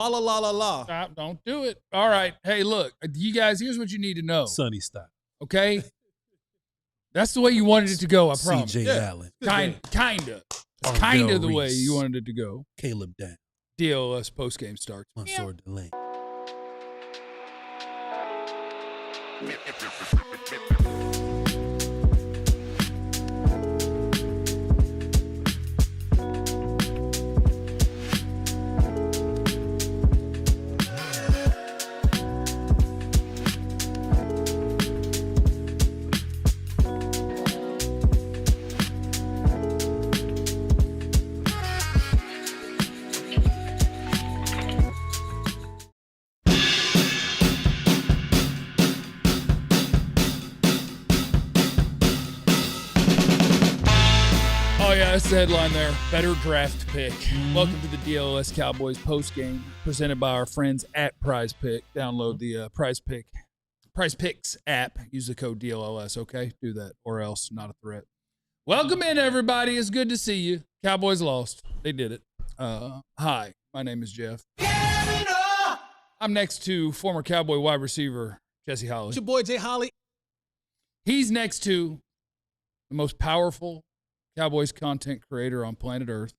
La la la la la. Stop, don't do it. All right. Hey, look, you guys, here's what you need to know. Sonny stop. Okay? That's the way you wanted it to go, I promise. CJ Allen. Kinda. It's kind of the way you wanted it to go. Caleb Down. DLLS postgame starts. Mansour Delane. That's the headline there. Better draft pick. Welcome to the DLLS Cowboys postgame presented by our friends at Prize Pick. Download the Prize Picks app. Use the code DLLS, okay? Do that or else not a threat. Welcome in, everybody. It's good to see you. Cowboys lost. They did it. Hi, my name is Jeff. I'm next to former Cowboy wide receiver Jesse Holly. It's your boy Jay Holly. He's next to the most powerful Cowboys content creator on planet Earth,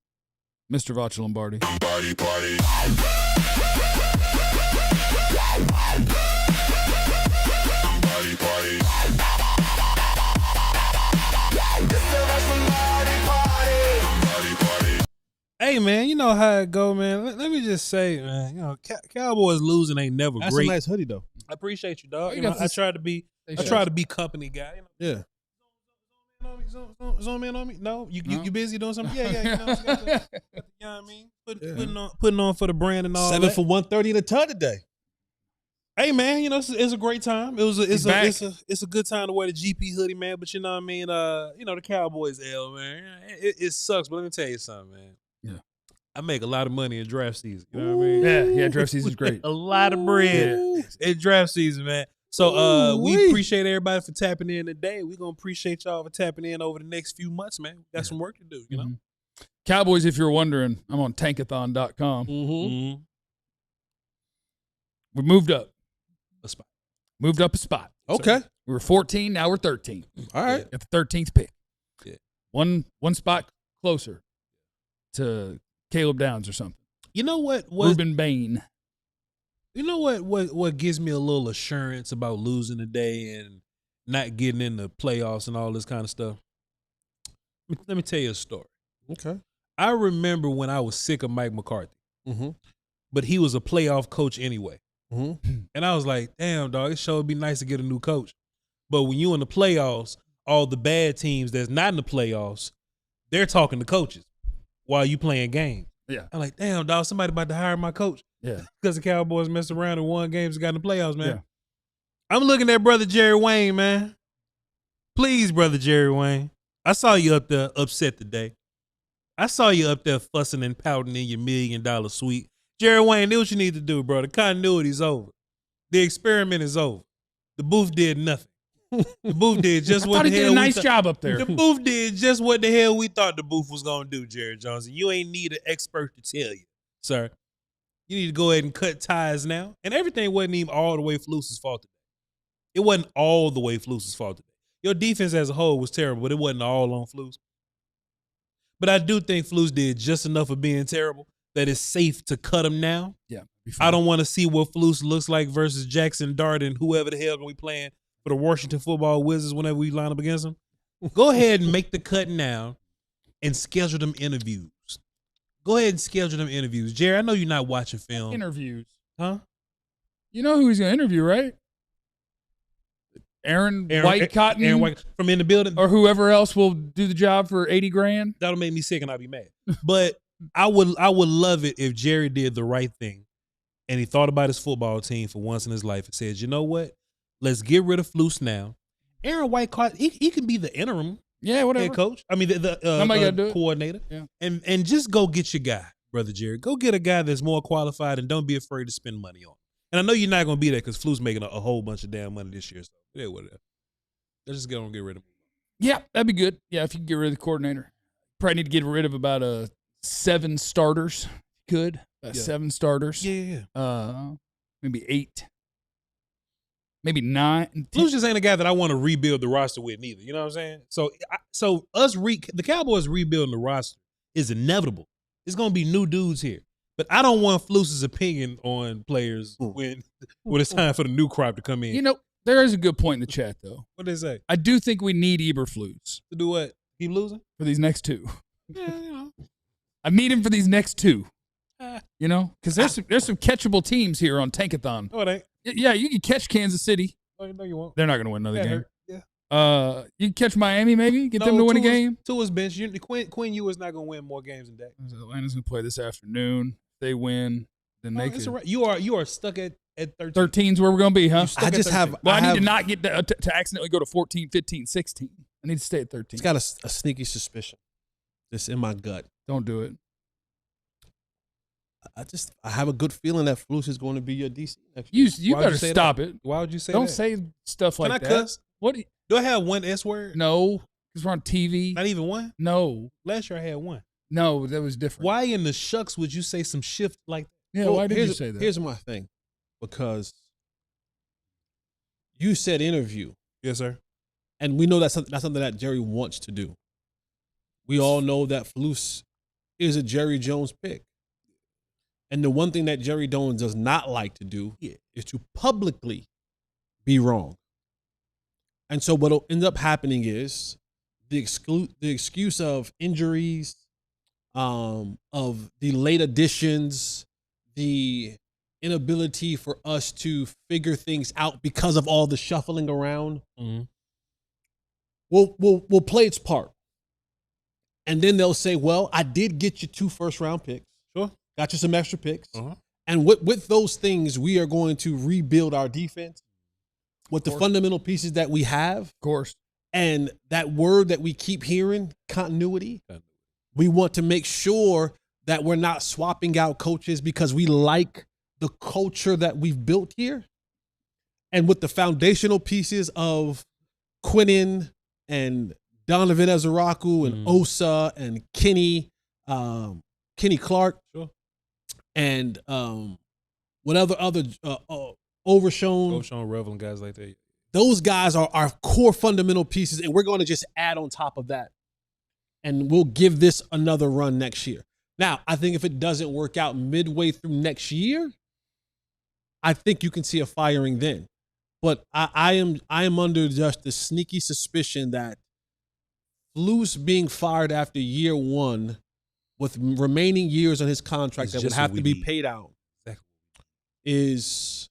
Mr. Vacha Lombardi. Party, party. Party, party. Hey, man, you know how it go, man. Let me just say, man, you know, Cowboys losing ain't never That's great. a nice hoodie, though. I appreciate you, dog. Oh, You know, I try to be company guy. You know? Yeah. Zoom in on me? No? You busy doing something? Yeah. You know what I mean? Putting on for the brand and all 7 that. for 130 in a ton today. Hey, man, you know, it's a great time. It's a good time to wear the GP hoodie, man. But you know what I mean? You know, the Cowboys L, man. It sucks, but let me tell you something, man. Yeah. I make a lot of money in draft season. You know what I mean? Yeah, draft season's great. A lot of bread in draft season, man. So we appreciate everybody for tapping in today. We're going to appreciate y'all for tapping in over the next few months, man. We got some work to do, you know? Cowboys, if you're wondering, I'm on tankathon.com. We moved up. A spot. Moved up a spot. Okay. So we were 14, now we're 13. All right. At the 13th pick. Yeah. One spot closer to Caleb Downs or something. You know what? Ruben Bain. You know what gives me a little assurance about losing today and not getting in the playoffs and all this kind of stuff? Let me tell you a story. Okay. I remember when I was sick of Mike McCarthy, but he was a playoff coach anyway. And I was like, damn, dog, it sure would be nice to get a new coach. But when you in the playoffs, all the bad teams that's not in the playoffs, they're talking to coaches while you playing games. Yeah. I'm like, damn, dog, somebody about to hire my coach. Yeah. Because the Cowboys messed around and won games and got in the playoffs, man. Yeah. I'm looking at brother Jerry Wayne, man. Please, brother Jerry Wayne. I saw you up there upset today. I saw you up there fussing and pouting in your $1 million suite. Jerry Wayne, do what you need to do, bro. The continuity's over. The experiment is over. The booth did nothing. The booth did just what the hell he did a nice job up there. The booth did just what the hell we thought the booth was going to do, Jerry Johnson. You ain't need an expert to tell you, sir. You need to go ahead and cut ties now. And everything wasn't even all the way Flus's fault today. It wasn't all the way Flus's fault today. Your defense as a whole was terrible, but it wasn't all on Flus. But I do think Flus did just enough of being terrible that it's safe to cut him now. Yeah. I don't want to see what Flus looks like versus Jackson Dart and whoever the hell we playing for the Washington Football Wizards whenever we line up against them. Go ahead and make the cut now and schedule them interviews. Go ahead and schedule them interviews. Jerry, I know you're not watching film. Interviews. Huh? You know who he's going to interview, right? Aaron White-Cotton. Aaron White from In the Building. Or whoever else will do the job for $80,000. That'll make me sick and I'll be mad. But I would love it if Jerry did the right thing and he thought about his football team for once in his life and said, you know what? Let's get rid of Flus now. Aaron White-Cotton, he can be the interim head coach. I mean, Somebody gotta do it. Coordinator. Yeah. And just go get your guy, Brother Jerry. Go get a guy that's more qualified and don't be afraid to spend money on him. And I know you're not going to be there because Flus making a whole bunch of damn money this year. So, yeah, whatever. Let's just get rid of him. Yeah, that'd be good. Yeah, if you can get rid of the coordinator. Probably need to get rid of about 7 starters. good. 7 starters. Yeah. Maybe 8. Maybe 9. Flus just ain't a guy that I want to rebuild the roster with neither. You know what I'm saying? So the Cowboys rebuilding the roster is inevitable. It's gonna be new dudes here. But I don't want Flus's opinion on players when it's time for the new crop to come in. You know, there is a good point in the chat, though. What they say? I do think we need Eberflus To do what? Keep losing? for these next 2. Yeah, you know. I need him for these next 2. You know, because there's some catchable teams here on Tankathon. No, it ain't. Yeah, you can catch Kansas City. No, you won't. They're not going to win another Yeah, game. Yeah. You can catch Miami, maybe get them to win a game. Tua's bench. Quinn Ewers not going to win more games than Dak. Atlanta's going to play this afternoon. If they win, then they It's can. all right. You are stuck at 13. 13's where we're going to be, huh? stuck I at just 13. have. Well, I need have, to not get to accidentally go to 14, 15, 16. I need to stay at 13. It's got a sneaky suspicion. Just in my gut. Don't do it. I have a good feeling that Flus is going to be your DC next year. You Why would better you say stop that? it. Why would you say Don't that? say stuff like Can I that. cuss? What? Do I have one S word? No, because we're on TV. Not even one? No, Last year I had one. no, that was different. Why in the shucks would you say some shift like that? Yeah, Well, why did you here's- say that? Here's my thing. Because you said interview. Yes, sir. And we know that's something that Jerry wants to do. We all know that Flus is a Jerry Jones pick. And the one thing that Jerry Jones does not like to do is to publicly be wrong. And so what will end up happening is the excuse of injuries, of the late additions, the inability for us to figure things out because of all the shuffling around, will play its part. And then they'll say, well, I did get you 2 first-round picks. Sure. Got you some extra picks. Uh-huh. And with those things, we are going to rebuild our defense with the fundamental pieces that we have. Of course. And that word that we keep hearing, continuity. We want to make sure that we're not swapping out coaches because we like the culture that we've built here. And with the foundational pieces of Quinnen and Donovan Ezeraku and Osa and Kenny Clark, sure, and whatever other Overshown, Revel, and guys like that. those guys are our core fundamental pieces, and we're going to just add on top of that. And we'll give this another run next year. Now, I think if it doesn't work out midway through next year, I think you can see a firing then. But I am under just the sneaky suspicion that Flus being fired after year 1 with remaining years on his contract that would have to be paid out is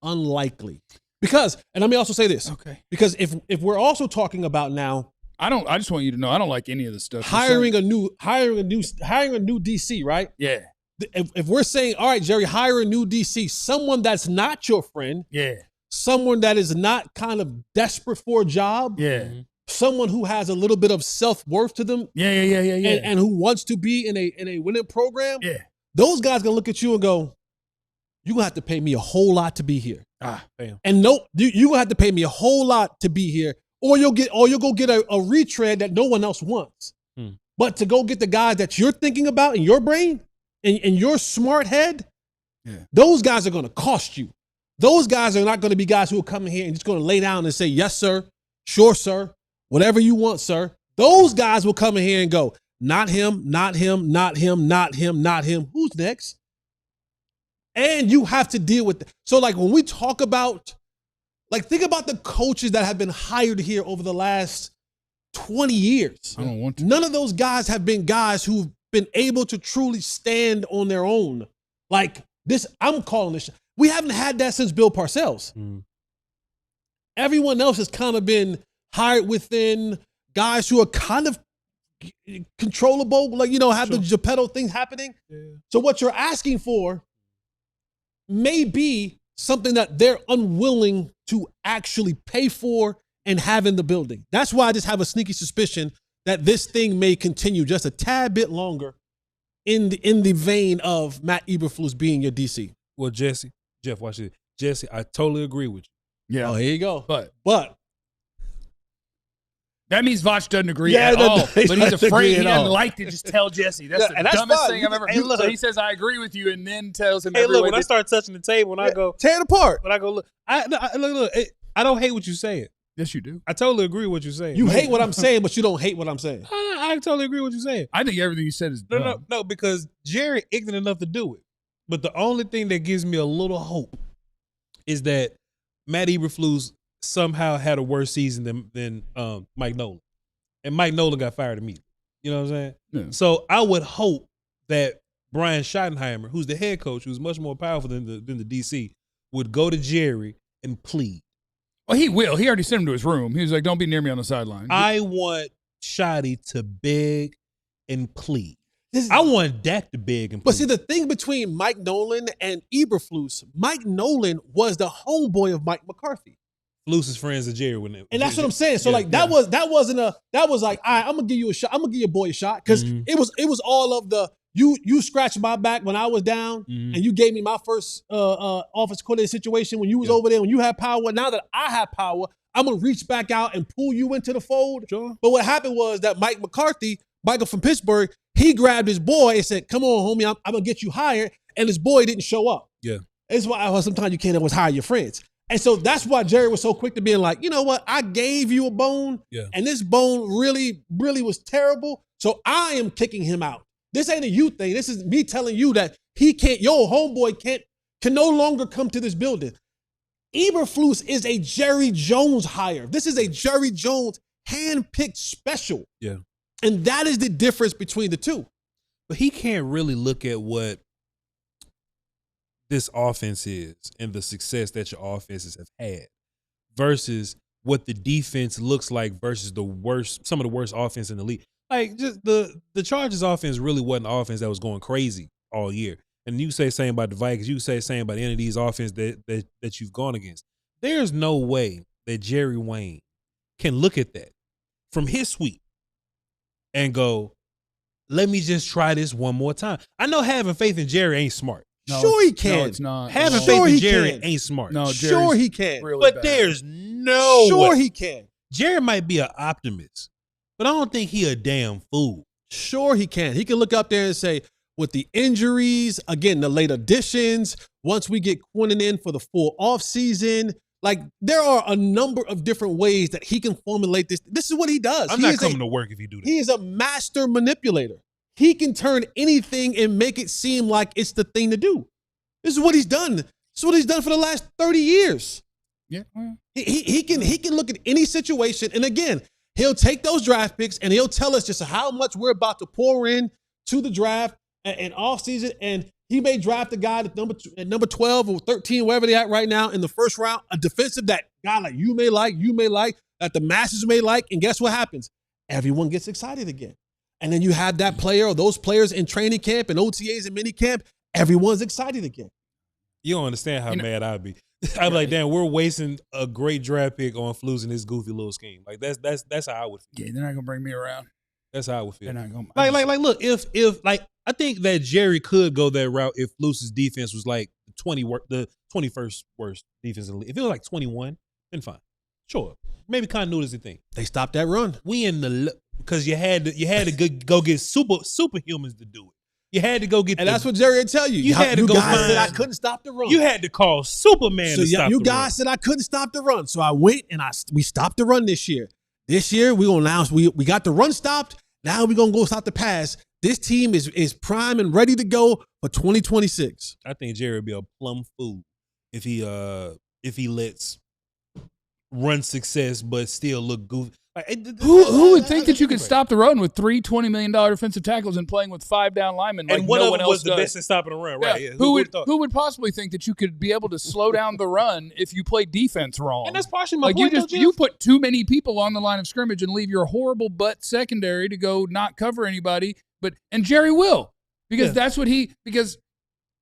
unlikely. Because, and let me also say this. Okay. Because if we're also talking about now I just want you to know I don't like any of this stuff. hiring a new DC, right? Yeah. If we're saying, all right, Jerry, hire a new DC, someone that's not your friend, Yeah. someone that is not kind of desperate for a job, Yeah. someone who has a little bit of self-worth to them, Yeah. and who wants to be in a winning program, Yeah. those guys gonna look at you and go, you're gonna have to pay me a whole lot to be here. Damn. And no, you're gonna have to pay me a whole lot to be here, or you'll go get a retread that no one else wants. But to go get the guys that you're thinking about in your brain, in your smart head, those guys are gonna cost you. Those guys are not gonna be guys who are coming here and just gonna lay down and say, yes, sir, sure, sir, whatever you want, sir. Those guys will come in here and go, not him, not him, not him, not him, not him. Who's next? And you have to deal with that. So like when we talk about, like think about the coaches that have been hired here over the last 20 years. I don't want to. None of those guys have been guys who've been able to truly stand on their own. Like this, I'm calling this. We haven't had that since Bill Parcells. Everyone else has kind of been hired within guys who are kind of controllable, like, have the Geppetto thing happening. Yeah. So what you're asking for may be something that they're unwilling to actually pay for and have in the building. That's why I just have a sneaky suspicion that this thing may continue just a tad bit longer in the vein of Matt Eberflus being your DC. Well, Jeff, watch this. Jesse, I totally agree with you. Yeah. Oh, here you go. But That means Vach doesn't agree Yeah, at no, all. no, he But he's doesn't afraid. agree He at doesn't all. like to just tell Jesse. That's Yeah, the and that's dumbest fine. thing I've ever Hey, heard. look. So he says, I agree with you, and then tells him Hey, every look, way when I start touching the table, when I go, Tear it apart. look, look, I don't hate what you're saying. Yes, you do. I totally agree with what you're saying. You hate what I'm saying, but you don't hate what I'm saying. I totally agree with what you're saying. I think everything you said is dumb. No, because Jerry ignorant enough to do it. But the only thing that gives me a little hope is that Matt Eberflus somehow had a worse season than Mike Nolan. And Mike Nolan got fired immediately. You know what I'm saying? Yeah. So I would hope that Brian Schottenheimer, who's the head coach, who's much more powerful than the DC, would go to Jerry and plead. Well, he will. He already sent him to his room. He was like, don't be near me on the sideline. I want Shotty to beg and plead. I want Dak to beg and plead. But see, the thing between Mike Nolan and Eberflus, Mike Nolan was the homeboy of Mike McCarthy. Flus's friends of Jerry when And that's what I'm saying. So that was like, all right, I'm gonna give you a shot. I'm gonna give your boy a shot. Because it was all of the you scratched my back when I was down, and you gave me my first office coordinator situation when you was over there, when you had power. Now that I have power, I'm gonna reach back out and pull you into the fold. Sure. But what happened was that Mike McCarthy, Michael from Pittsburgh, he grabbed his boy and said, come on, homie, I'm gonna get you hired. And his boy didn't show up. Yeah. That's why sometimes you can't always hire your friends. And so that's why Jerry was so quick to being like, you know what? I gave you a bone, and this bone really, really was terrible. So I am kicking him out. This ain't a you thing. This is me telling you that he can't, your homeboy can no longer come to this building. Eberflus is a Jerry Jones hire. This is a Jerry Jones handpicked special. Yeah. And that is the difference between the two. But he can't really look at what this offense is and the success that your offenses have had versus what the defense looks like versus some of the worst offense in the league. Like, just the Chargers offense really wasn't an offense that was going crazy all year. And you say same about the Vikings, you say same about any of these offenses that you've gone against. There's no way that Jerry Wayne can look at that from his suite and go, let me just try this one more time. I know having faith in Jerry ain't smart. No, sure he can. No, it's not. Having Sure faith in he Jerry can. ain't smart. No, Sure he can. Really but bad. there's no Sure way. he can. Jerry might be an optimist, but I don't think he a damn fool. Sure he can. He can look up there and say, with the injuries, again, the late additions, once we get Quinnen in for the full offseason, like there are a number of different ways that he can formulate this. This is what he does. I'm not coming to work if you do that. He is a master manipulator. He can turn anything and make it seem like it's the thing to do. This is what he's done. This is what he's done for the last 30 years. Yeah. He can look at any situation, and again, he'll take those draft picks and he'll tell us just how much we're about to pour in to the draft and off season. And he may draft a guy at number 12 or 13, wherever they're at right now in the first round, a defensive that guy like you may like, that the masses may like. And guess what happens? Everyone gets excited again. And then you have that player or those players in training camp and OTAs and mini camp. Everyone's excited again. You don't understand how mad I'd be. I'd be like, damn, we're wasting a great draft pick on Flus and this goofy little scheme. Like that's how I would feel. Yeah, they're not gonna bring me around. That's how I would feel. They're not gonna like look, if like I think that Jerry could go that route if Flus's defense was like the 21st worst defense in the league. If it was like 21, then fine. Sure. Maybe continuity is the thing. They stopped that run. We in the because you had to go get superhumans to do it. You had to go get, and that's what Jerry would tell you. You had to go guys find, said I couldn't stop the run. You had to call Superman to stop the run. You guys said I couldn't stop the run, so I went and we stopped the run this year. This year we gonna announce we got the run stopped. Now we gonna go stop the pass. This team is prime and ready to go for 2026. I think Jerry would be a plum fool if he lets run success but still look goofy. Who would think that you could stop the run with 3 $20 million defensive tackles and playing with 5 down linemen? Like and one no of one them else was the does. best at stopping the run, right? Yeah. Who would possibly think that you could be able to slow down the run if you play defense wrong? And that's partially my like point. You put too many people on the line of scrimmage and leave your horrible butt secondary to go not cover anybody. And Jerry will because that's what because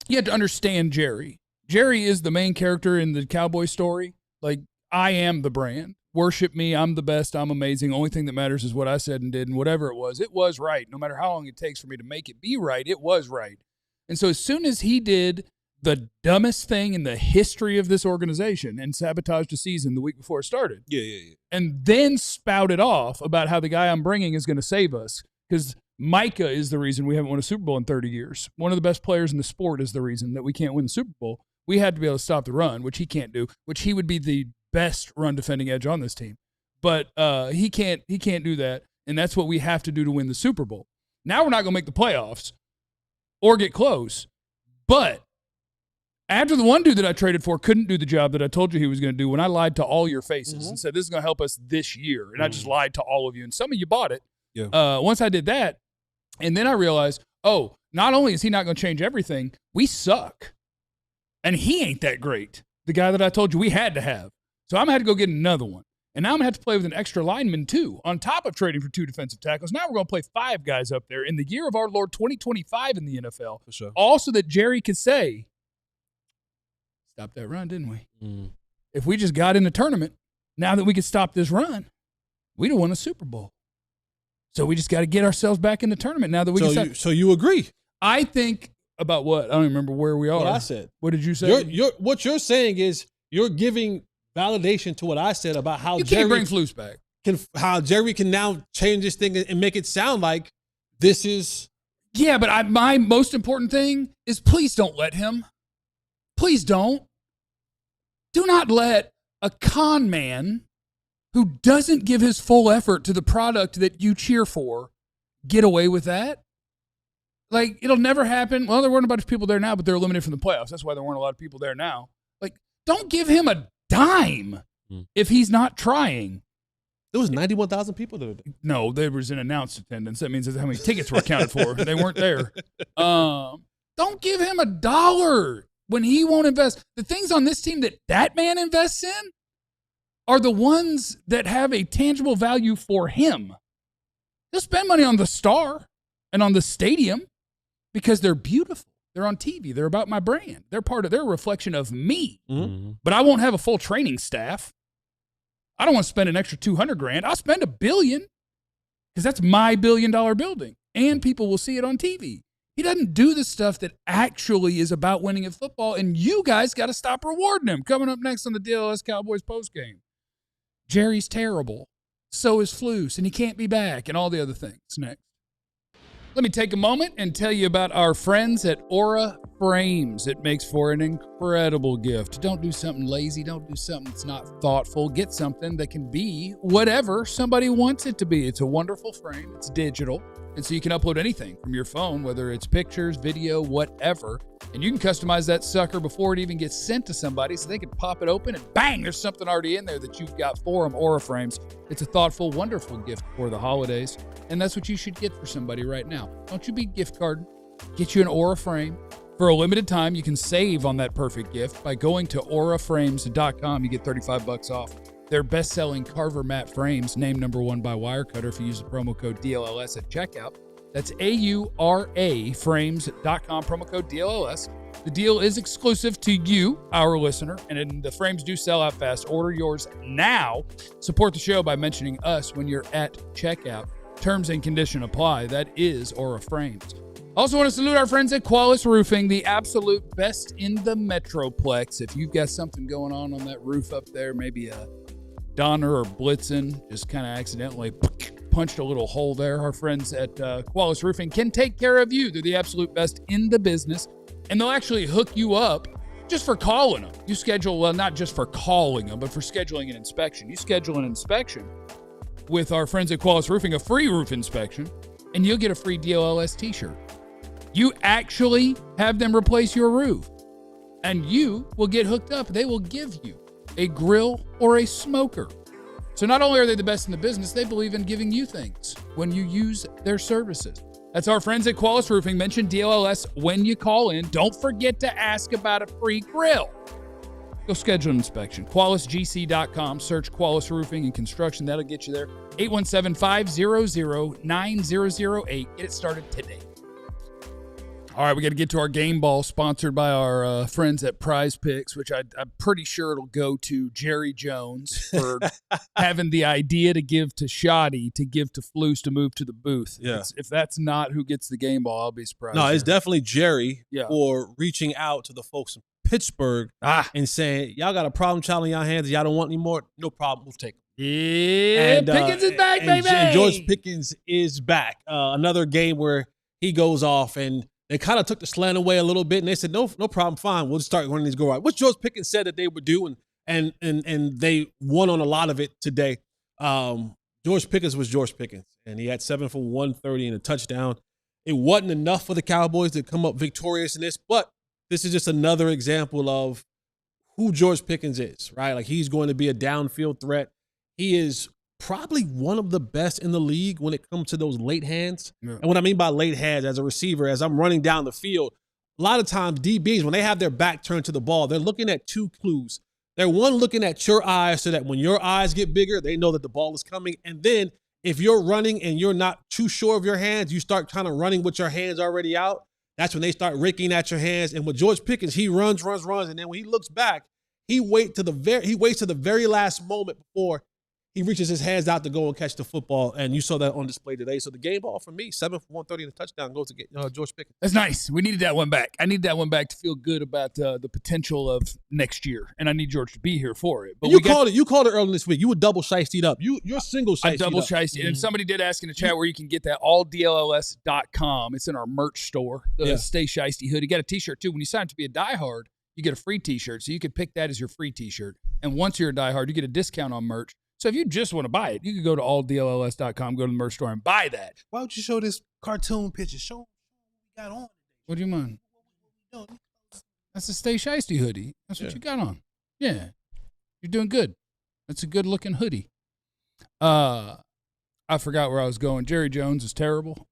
you have to understand Jerry. Jerry is the main character in the Cowboy story. Like, I am the brand. Worship me. I'm the best. I'm amazing. Only thing that matters is what I said and did, and whatever it was right. No matter how long it takes for me to make it be right, it was right. And so as soon as he did the dumbest thing in the history of this organization and sabotaged a season the week before it started. Yeah. And then spouted off about how the guy I'm bringing is going to save us because Micah is the reason we haven't won a Super Bowl in 30 years. One of the best players in the sport is the reason that we can't win the Super Bowl. We had to be able to stop the run, which he can't do, which he would be the best run defending edge on this team. But he can't do that, and that's what we have to do to win the Super Bowl. Now we're not going to make the playoffs or get close. But after the one dude that I traded for couldn't do the job that I told you he was going to do, when I lied to all your faces and said this is going to help us this year, and I just lied to all of you, and some of you bought it. Yeah. Once I did that, and then I realized, oh, not only is he not going to change everything, we suck. And he ain't that great, the guy that I told you we had to have. So I'm going to have to go get another one. And now I'm going to have to play with an extra lineman, too, on top of trading for 2 defensive tackles. Now we're going to play 5 guys up there in the year of our Lord 2025 in the NFL. For sure. Also that Jerry could say, stop that run, didn't we? If we just got in the tournament, now that we could stop this run, we'd have won a Super Bowl. So we just got to get ourselves back in the tournament now that we can. So you agree? I think about what? I don't even remember where we are. What I said. What did you say? What you're saying is you're giving validation to what I said about how you Jerry can't bring Flus back. How Jerry can now change this thing and make it sound like this is. Yeah, but my most important thing is please don't let him. Please don't. Do not let a con man who doesn't give his full effort to the product that you cheer for get away with that. Like, it'll never happen. Well, there weren't a bunch of people there now, but they're eliminated from the playoffs. That's why there weren't a lot of people there now. Like, don't give him a dime if he's not trying. There was 91,000 people there. No, there was an announced attendance. That means that's how many tickets were accounted for. They weren't there. Don't give him $1 when he won't invest. The things on this team that man invests in are the ones that have a tangible value for him. He'll spend money on the star and on the stadium because they're beautiful. They're on TV. They're about my brand. They're a reflection of me. But I won't have a full training staff. I don't want to spend an extra $200,000. I'll spend $1 billion because that's my $1 billion building, and people will see it on TV. He doesn't do the stuff that actually is about winning at football, and you guys got to stop rewarding him. Coming up next on the DLLS Cowboys postgame, Jerry's terrible. So is Flus, and he can't be back, and all the other things next. Let me take a moment and tell you about our friends at Aura Frames. It makes for an incredible gift. Don't do something lazy. Don't do something that's not thoughtful. Get something that can be whatever somebody wants it to be. It's a wonderful frame. It's digital. And so you can upload anything from your phone, whether it's pictures, video, whatever. And you can customize that sucker before it even gets sent to somebody so they can pop it open and bang, there's something already in there that you've got for them. Aura Frames. It's a thoughtful, wonderful gift for the holidays. And that's what you should get for somebody right now. Don't you be gift card. Get you an Aura frame. For a limited time, you can save on that perfect gift by going to auraframes.com. You get $35 off. Their best-selling Carver matte frames, named #1 by Wirecutter if you use the promo code DLLS at checkout. That's AURA frames.com, promo code DLLS. The deal is exclusive to you, our listener, and the frames do sell out fast. Order yours now. Support the show by mentioning us when you're at checkout. Terms and condition apply. That is Aura Frames. Also want to salute our friends at Qualis Roofing, the absolute best in the Metroplex. If you've got something going on that roof up there, maybe a Donner or Blitzen just kind of accidentally punched a little hole there, our friends at Qualis Roofing can take care of you. They're the absolute best in the business, and they'll actually hook you up just for calling them. You schedule, well, not just for calling them, but for scheduling an inspection. You schedule an inspection with our friends at Qualis Roofing, a free roof inspection, and you'll get a free DLLS t-shirt. You actually have them replace your roof, and you will get hooked up. They will give you a grill or a smoker. So not only are they the best in the business, they believe in giving you things when you use their services. That's our friends at Qualis Roofing. Mention DLLS when you call in. Don't forget to ask about a free grill. Go schedule an inspection. QualisGC.com. Search Qualis Roofing and Construction. That'll get you there. 817-500-9008. Get it started today. All right, we got to get to our game ball, sponsored by our friends at Prize Picks, which I'm pretty sure it'll go to Jerry Jones for having the idea to give to Shoddy to give to Flus to move to the booth. Yeah. If that's not who gets the game ball, I'll be surprised. No, it's definitely Jerry Yeah. for reaching out to the folks in Pittsburgh and saying, y'all got a problem child in y'all hands. Y'all don't want any more? No problem. We'll take it. Yeah, Pickens is back, baby. And George Pickens is back. Another game where he goes off, and they kind of took the slant away a little bit, and they said, no problem, fine. We'll just start running these go right, which George Pickens said that they would do, and they won on a lot of it today. George Pickens was George Pickens, and he had 7 for 130 and a touchdown. It wasn't enough for the Cowboys to come up victorious in this, but this is just another example of who George Pickens is, right? Like, he's going to be a downfield threat. He is probably one of the best in the league when it comes to those late hands. Yeah. And what I mean by late hands, as a receiver, as I'm running down the field, a lot of times DBs, when they have their back turned to the ball, they're looking at two clues. They're one, looking at your eyes so that when your eyes get bigger, they know that the ball is coming. And then if you're running and you're not too sure of your hands, you start kind of running with your hands already out. That's when they start raking at your hands. And with George Pickens, he runs. And then when he looks back, he waits to the very last moment before he reaches his hands out to go and catch the football, and you saw that on display today. So the game ball for me, 7 for 130 and a touchdown, goes to get George Pickens. That's nice. We needed that one back. I need that one back to feel good about the potential of next year, and I need George to be here for it. But you called it earlier this week. You were double shiestied up. You're single shiestied up. I'm double shiestied. And somebody did ask in the chat where you can get that, alldlls.com. It's in our merch store, the Stay Shiesty hoodie. You got a T-shirt, too. When you sign up to be a diehard, you get a free T-shirt, so you could pick that as your free T-shirt. And once you're a diehard, you get a discount on merch. So if you just want to buy it, you can go to alldlls.com, go to the merch store, and buy that. Why would you show this cartoon picture? Show what we got on. What do you mean? That's a Stay Shiesty hoodie. That's what you got on. Yeah. You're doing good. That's a good-looking hoodie. I forgot where I was going. Jerry Jones is terrible.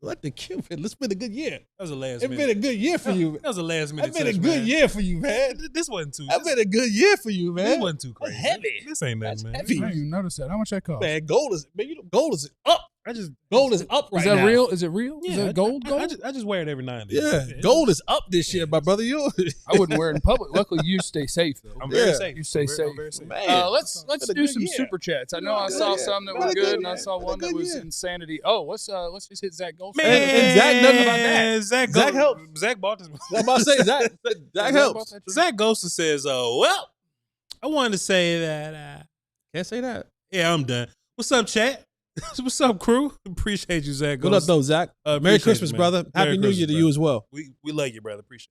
Let the Cupid. It's been a good year. That was a last minute. It's been a good year for you. That was a last minute. It's been a good year for you, man. This wasn't too. That's been a good year for you, man. This wasn't too crazy. That's heavy. This ain't nothing, man. Heavy. I didn't even notice that. How much that cost? Man, gold is up. Gold is up right now. Is that real? Is it real? Yeah, is that gold? I just wear it every now and then. Yeah, gold is up this year, my brother. I wouldn't wear it in public. Luckily, you stay safe though. I'm very safe. You stay safe. I'm very safe. Man, let's do some super chats. I know I saw some that were good, and I saw one that was insanity. Oh, let's just hit Zach Goldstein. And Zach, nothing about that. Zach helped. Zach bought this. I'm about to say Zach helps. Zach Ghost says, well, I wanted to say that. Can't say that. Yeah, I'm done. What's up, chat? What's up, crew? Appreciate you, Zach. What up, though, Zach? Merry Christmas, you, brother. Happy New Year to you as well. We love you, brother. Appreciate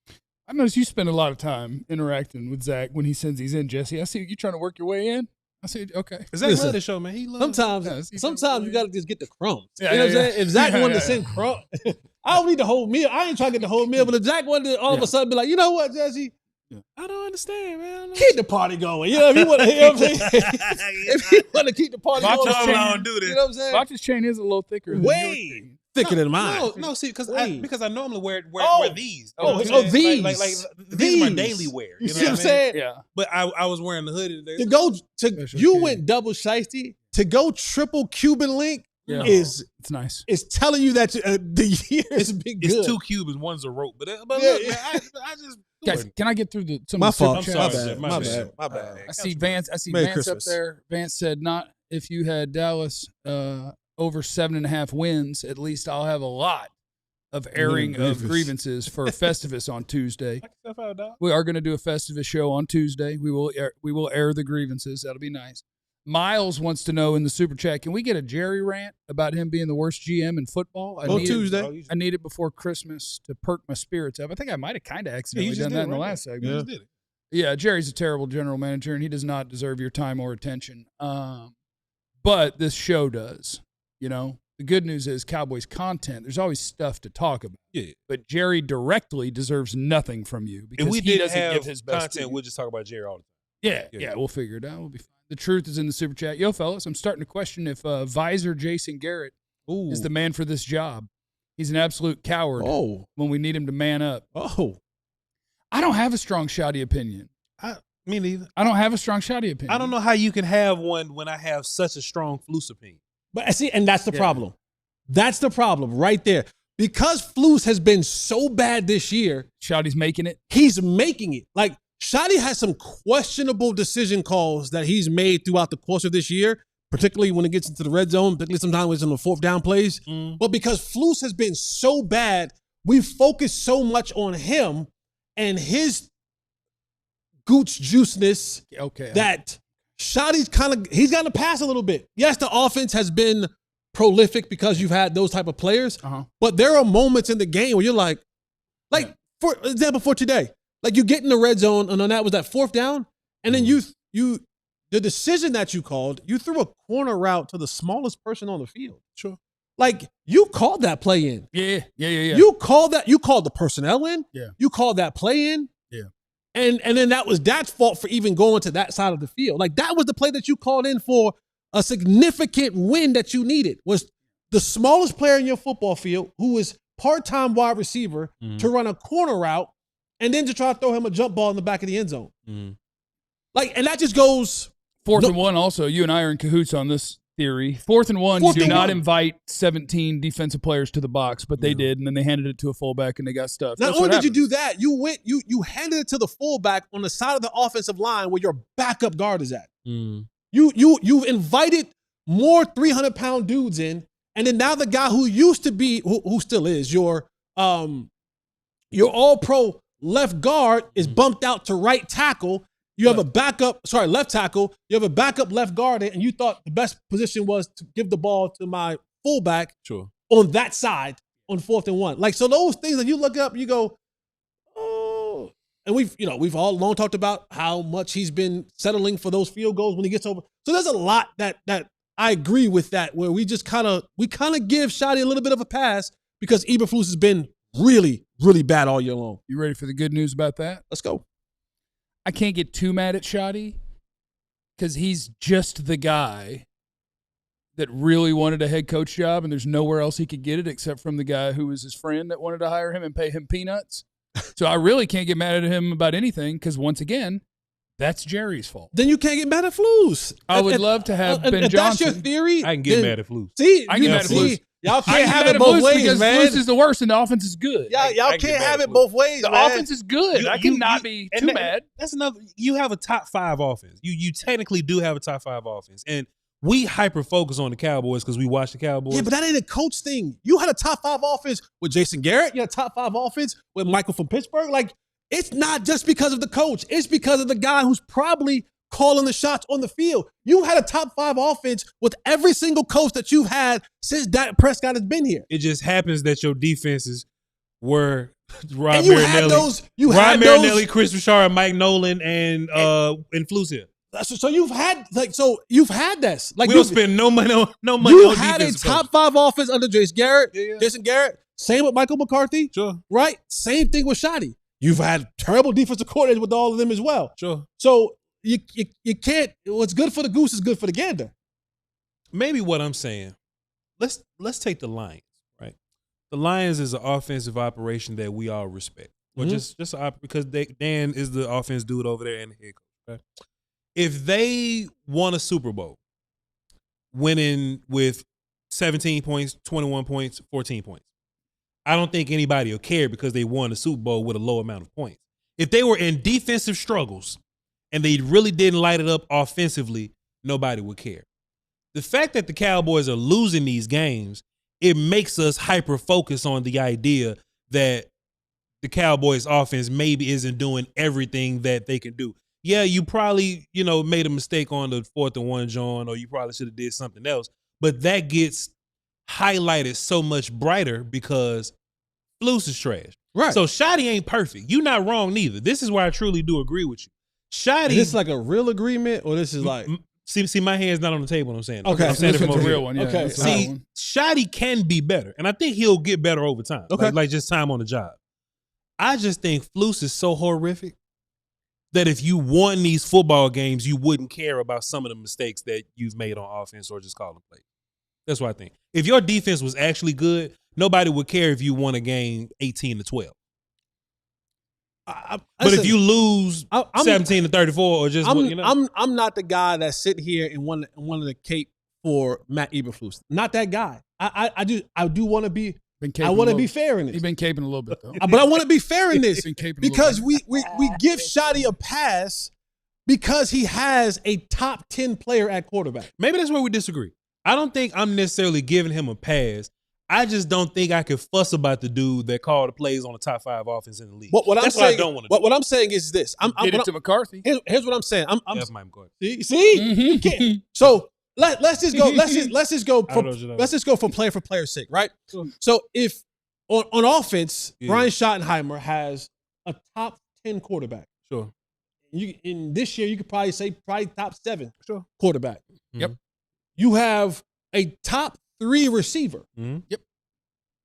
it. I noticed you spend a lot of time interacting with Zach when he sends these in, Jesse. I see you trying to work your way in. I said, okay. Zach love the show, man. He loves Sometimes you got to just get the crumbs. You know what I'm saying? If Zach wanted to send crumbs, I don't need the whole meal. I ain't trying to get the whole meal, but if Zach wanted to all of a sudden be like, you know what, Jesse? I don't understand, man. Keep the party going. You know, if you want to, you know what I'm saying? If you want to keep the party going, I don't do this. You know what I'm saying? Watch's chain is a little thicker. Way thicker than mine. No, see, because I normally wear these. These. Like these are my daily wear. You see what I'm saying? Yeah. But I was wearing the hoodie today. You went double shiesty. To go triple Cuban link it's nice. It's telling you that the year has been good. It's 2 Cubans, one's a rope. But look, man, I just. Guys, can I get through my fault? I'm sorry. My bad. I see Vance. Vance up there. Vance said, "Not if you had Dallas over 7.5 wins. At least I'll have a lot of airing of grievances for Festivus on Tuesday. We are going to do a Festivus show on Tuesday. We will air the grievances. That'll be nice." Miles wants to know in the super chat, can we get a Jerry rant about him being the worst GM in football? Tuesday. I need it before Christmas to perk my spirits up. I think I might have kind of accidentally done that in the last segment. Yeah, Jerry's a terrible general manager, and he does not deserve your time or attention. But this show does. You know, the good news is Cowboys content. There's always stuff to talk about. Yeah. But Jerry directly deserves nothing from you because if we he doesn't give have his best content, we'll just talk about Jerry all the time. Yeah, we'll figure it out. We'll be fine. The truth is in the super chat. Yo, fellas, I'm starting to question if Visor Jason Garrett is the man for this job. He's an absolute coward when we need him to man up. I don't have a strong Shoddy opinion. Me neither. I don't have a strong Shoddy opinion. I don't know how you can have one when I have such a strong Flus opinion. But see, and that's the problem. That's the problem right there. Because Flus has been so bad this year. Shotty's making it. He's making it. Like, Shotty has some questionable decision calls that he's made throughout the course of this year, particularly when it gets into the red zone, particularly sometimes when it's in the fourth down plays. But because Flus has been so bad, we focus so much on him and his gooch juiceness that Shotty's he's gotten to pass a little bit. Yes, the offense has been prolific because you've had those type of players, but there are moments in the game where you're like, for example, for today, like you get in the red zone, and on that fourth down, and then the decision that you called, you threw a corner route to the smallest person on the field. Sure. Like, you called that play in. Yeah. You called the personnel in. Yeah. You called that play in. Yeah. And then that was Dak's fault for even going to that side of the field. Like, that was the play that you called in for a significant win that you needed, was the smallest player in your football field, who is part-time wide receiver, to run a corner route and then to try to throw him a jump ball in the back of the end zone. Like, and that just goes... 4th and 1 also. You and I are in cahoots on this theory. 4th and 1, you do not invite 17 defensive players to the box, but they did, and then they handed it to a fullback and they got stuffed. Not only did you do that, you handed it to the fullback on the side of the offensive line where your backup guard is at. You've invited more 300-pound dudes in, and then now the guy who used to be, who still is, your all-pro left guard is bumped out to right tackle. You have a left tackle. You have a backup left guard, and you thought the best position was to give the ball to my fullback on that side on 4th and 1. Like, so those things that you look up, you go, oh. And we've all long talked about how much he's been settling for those field goals when he gets over. So there's a lot that I agree with that, where we just kind of give Shotty a little bit of a pass because Eberflus has been really, really bad all year long. You ready for the good news about that? Let's go. I can't get too mad at Shotty because he's just the guy that really wanted a head coach job, and there's nowhere else he could get it except from the guy who was his friend that wanted to hire him and pay him peanuts. So I really can't get mad at him about anything because, once again, that's Jerry's fault. Then you can't get mad at Flus. I would love to have Ben if Johnson. That's your theory. I can get mad at Flus. See, I can get mad at Flus. Y'all can't have it both ways, because man. Flus is the worst and the offense is good. Y'all can't have it both ways, The man. offense is good. I cannot be too mad. That's another. You have a top 5 offense. You technically do have a top 5 offense, and we hyper focus on the Cowboys because we watch the Cowboys. Yeah, but that ain't a coach thing. You had a top 5 offense with Jason Garrett. You had a top 5 offense with Michael from Pittsburgh. Like, it's not just because of the coach. It's because of the guy who's probably calling the shots on the field. You had a top 5 offense with every single coach that you've had since Dak Prescott has been here. It just happens that your defenses were Rob Marinelli, Chris Richard, Mike Nolan, and Flus here. So you've had this. Like, we don't spend no money on You had a defense top 5 offense under Jason Garrett. Yeah. Jason Garrett. Same with Michael McCarthy. Sure. Right? Same thing with Shotty. You've had terrible defensive coordinators with all of them as well. Sure. So you can't. What's good for the goose is good for the gander. Maybe what I'm saying. Let's take the Lions. Right. The Lions is an offensive operation that we all respect, or just because Dan is the offense dude over there and the head coach. Right? If they won a Super Bowl, winning with 17 points, 21 points, 14 points, I don't think anybody will care because they won the Super Bowl with a low amount of points. If they were in defensive struggles and they really didn't light it up offensively, nobody would care. The fact that the Cowboys are losing these games, it makes us hyper-focus on the idea that the Cowboys offense maybe isn't doing everything that they can do. Yeah, you probably, made a mistake on the 4th and 1, John, or you probably should have did something else. But that gets highlighted so much brighter because Flus is trash. Right. So Shotty ain't perfect. You're not wrong neither. This is where I truly do agree with you. Shotty. Is this like a real agreement, or this is like? See, my hand's not on the table. I'm saying. Okay, I'm saying it from It's a over real here. one. Yeah, Okay. it's a See, real one. Shotty can be better, and I think he'll get better over time. Okay. Like just time on the job. I just think Flus is so horrific that if you won these football games, you wouldn't care about some of the mistakes that you've made on offense or just calling plays. That's what I think. If your defense was actually good, nobody would care if you won a game 18-12. But if you lose 17-34 or just I'm not the guy that sit here and want to cape for Matt Eberflus. Not that guy. I do want to be. I want to be fair in this. He's been caping a little bit though. But I want to be fair in this He's been caping a because little we give Shotty a pass because he has a top 10 player at quarterback. Maybe that's where we disagree. I don't think I'm necessarily giving him a pass. I just don't think I can fuss about the dude that called the plays on the top 5 offense in the league. That's what I don't want to do. What I'm saying is this. Get it to McCarthy. Here's what I'm saying. That's Mike McCarthy. See? Mm-hmm. You can't. So let's just go. Let's just go for player's sake, right? Sure. So if on offense, Yeah. Brian Schottenheimer has a top 10 quarterback. Sure. In this year, you could probably say top 7 Sure. quarterback. Yep. You have a top 3 receiver. Mm-hmm. Yep.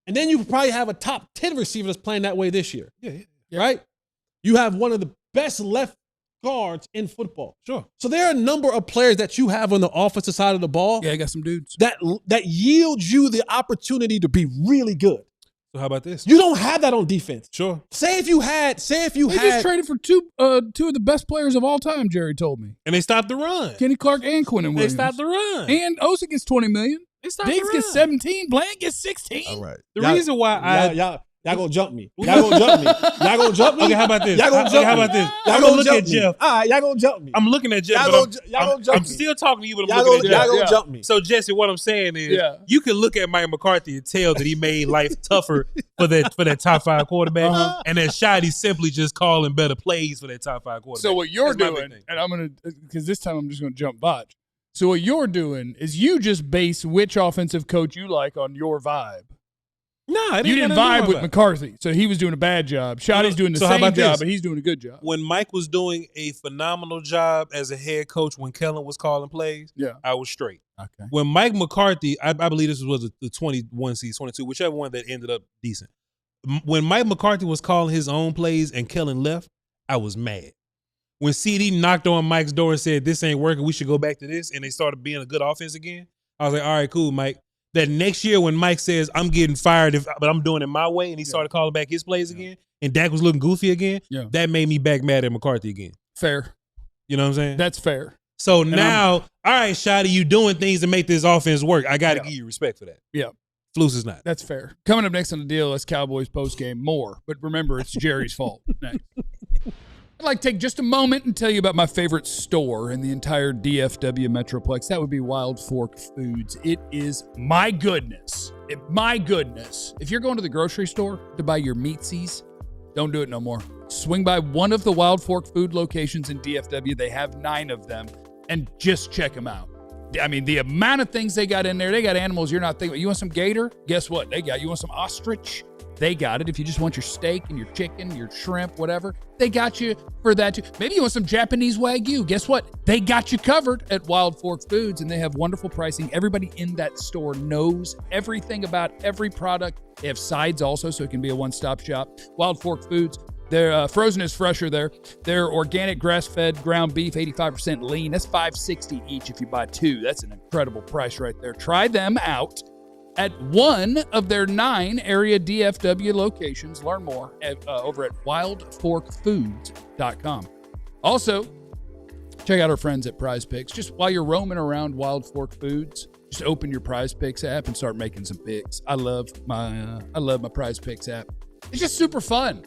And then you probably have a top 10 receiver that's playing that way this year. Yeah. Right? You have one of the best left guards in football. Sure. So there are a number of players that you have on the offensive side of the ball Yeah, I got some dudes. that yields you the opportunity to be really good. So how about this? You don't have that on defense. Sure. Say if you had They just traded for two of the best players of all time, Jerry told me. And they stopped the run. Kenny Clark and Quinnen They Williams. stopped the run. And Osa gets $20 million. They stopped Diggs the gets run. 17. Bland gets 16. All right. The reason why y'all gonna jump me. Y'all gonna jump me. Y'all gonna jump me. Okay, how about this? Y'all gonna jump How me. about this? Y'all I'm gonna gonna look jump at me. Jeff. All right, y'all gonna jump me. I'm looking at Jeff. Y'all but gonna jump I'm me. still talking to you, but I'm Y'all looking at Jeff. gonna jump me. So Jesse, what I'm saying is, you can look at Mike McCarthy and tell that he made life tougher for that top 5 quarterback, and that Shotty simply just calling better plays for that top 5 quarterback. So what you're That's my big doing, thing. and I'm going to, because this time I'm just going to jump botch. So what you're doing is you just base which offensive coach you like on your vibe. Nah, You didn't vibe with McCarthy, so he was doing a bad job. Shotty's doing the So how same about job, this? but he's doing a good job. When Mike was doing a phenomenal job as a head coach when Kellen was calling plays, Yeah. I was straight. Okay. When Mike McCarthy, I believe this was the 21 seed, 22, whichever one that ended up decent. When Mike McCarthy was calling his own plays and Kellen left, I was mad. When CD knocked on Mike's door and said, this ain't working, we should go back to this, and they started being a good offense again, I was like, all right, cool, Mike. That next year when Mike says, I'm getting fired, but I'm doing it my way, and he started calling back his plays again, and Dak was looking goofy again, that made me back mad at McCarthy again. Fair. You know what I'm saying? That's fair. So now, all right, Shotty, you doing things to make this offense work. I got to give you respect for that. Yeah. Flus is not. That's fair. Coming up next on the DLS Cowboys postgame, more. But remember, it's Jerry's fault. Next. I'd like to take just a moment and tell you about my favorite store in the entire DFW Metroplex. That would be Wild Fork Foods. It is my goodness. My goodness. If you're going to the grocery store to buy your meatsies, don't do it no more. Swing by one of the Wild Fork Food locations in DFW. They have 9 of them. And just check them out. I mean, the amount of things they got in there. They got animals you're not thinking about. You want some gator? Guess what? They got. You want some ostrich? They got it. If you just want your steak and your chicken, your shrimp, whatever, they got you for that too. Maybe you want some Japanese Wagyu. Guess what? They got you covered at Wild Fork Foods, and they have wonderful pricing. Everybody in that store knows everything about every product. They have sides also, so it can be a one-stop shop. Wild Fork Foods. Their frozen is fresher there. Their organic grass-fed ground beef, 85% lean. That's $5.60 each if you buy 2. That's an incredible price right there. Try them out at one of their 9 area DFW locations. Learn more over at wildforkfoods.com. Also, check out our friends at Prize Picks. Just while you're roaming around Wild Fork Foods, just open your Prize Picks app and start making some picks. I love my Prize Picks app. It's just super fun.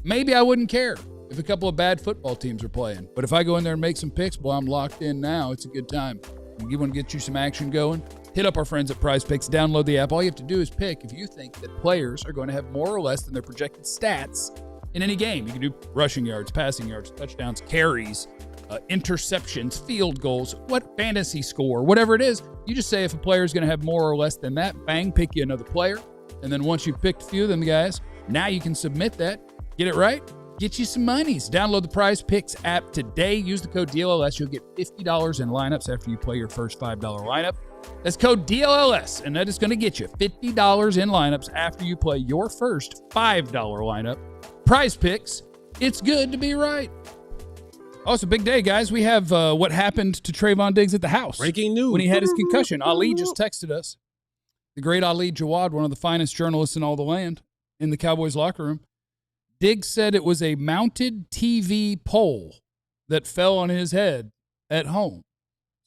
Maybe I wouldn't care if a couple of bad football teams are playing. But if I go in there and make some picks, boy, I'm locked in now. It's a good time. You want to get you some action going? Hit up our friends at Prize Picks. Download the app. All you have to do is pick if you think that players are going to have more or less than their projected stats in any game. You can do rushing yards, passing yards, touchdowns, carries, interceptions, field goals, what fantasy score, whatever it is. You just say if a player is going to have more or less than that, bang, pick you another player. And then once you've picked a few of them guys, now you can submit that. Get it right? Get you some monies. Download the Prize Picks app today. Use the code DLLS. You'll get $50 in lineups after you play your first $5 lineup. That's code DLLS, and that is going to get you $50 in lineups after you play your first $5 lineup. Prize Picks. It's good to be right. Oh, it's a big day, guys. We have what happened to Trayvon Diggs at the house. Breaking news. When he had his concussion. Ali just texted us. The great Ali Jawad, one of the finest journalists in all the land, in the Cowboys locker room. Diggs said it was a mounted TV pole that fell on his head at home.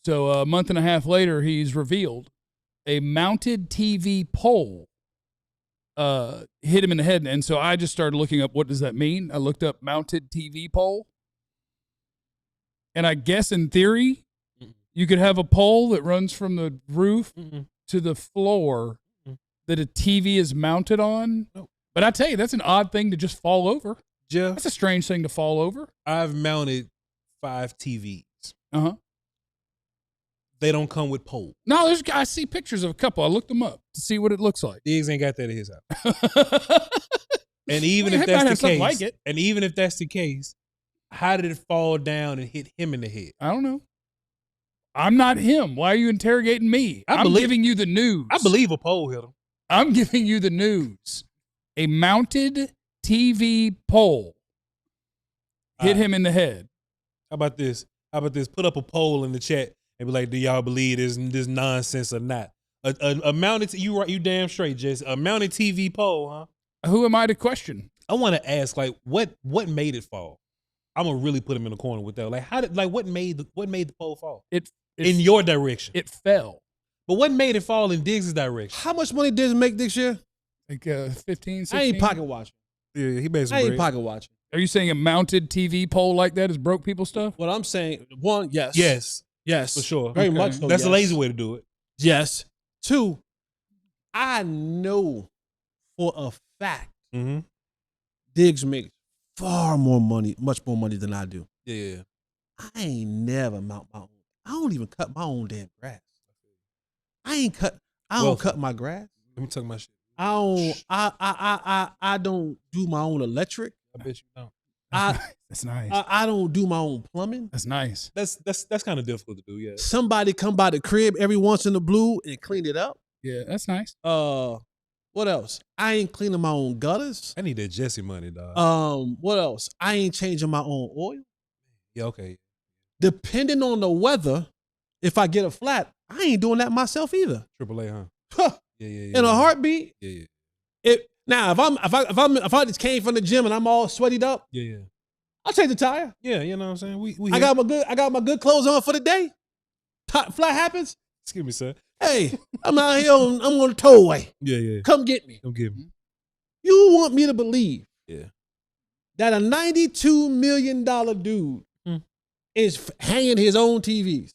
So a month and a half later, he's revealed a mounted TV pole hit him in the head. And so I just started looking up, what does that mean? I looked up mounted TV pole. And I guess in theory, you could have a pole that runs from the roof to the floor that a TV is mounted on. But I tell you, that's an odd thing to just fall over. Jeff, That's a strange thing to fall over. I've mounted 5 TVs. Uh-huh. They don't come with poles. No, I see pictures of a couple. I looked them up to see what it looks like. Diggs ain't got that at his house. And even if that's the case, like it. and even if that's the case, how did it fall down and hit him in the head? I don't know. I'm not him. Why are you interrogating me? I'm giving you the news. I believe a pole hit him. I'm giving you the news. A mounted TV pole hit him in the head. How about this? Put up a poll in the chat and be like, do y'all believe this nonsense or not? A mounted, you damn straight, Jesse. A mounted TV pole, huh? Who am I to question? I want to ask, like, what made it fall? I'm gonna really put him in the corner with that. Like, what made the pole fall? It in your direction. It fell. But what made it fall in Diggs' direction? How much money Diggs make this year? Like 15, 16? I ain't pocket watching. Yeah, he made some I ain't bread. pocket watching. Are you saying a mounted TV pole like that is broke people stuff? What I'm saying, one, yes. Yes, for sure. Very Okay. much so. That's yes. a lazy way to do it. Yes. 2, I know for a fact Mm-hmm. Diggs makes much more money than I do. Yeah. I ain't never mount my own. I don't even cut my own damn grass. I don't cut my grass. Let me talk my shit. I don't do my own electric. I bet you don't. That's nice. I don't do my own plumbing. That's nice. That's kind of difficult to do, yeah. Somebody come by the crib every once in the blue and clean it up. Yeah, that's nice. What else? I ain't cleaning my own gutters. I need that Jesse money, dog. What else? I ain't changing my own oil. Yeah, okay. Depending on the weather, if I get a flat, I ain't doing that myself either. AAA, huh? Huh. Yeah. In a heartbeat. Yeah. If I just came from the gym and I'm all sweated up, Yeah. I'll change the tire. Yeah, you know what I'm saying? We I got my good clothes on for the day. Flat happens. Excuse me, sir. Hey, I'm out here I'm on the tollway. Yeah. Come get me. Don't give me. You want me to believe Yeah. that a $92 million dude is hanging his own TVs?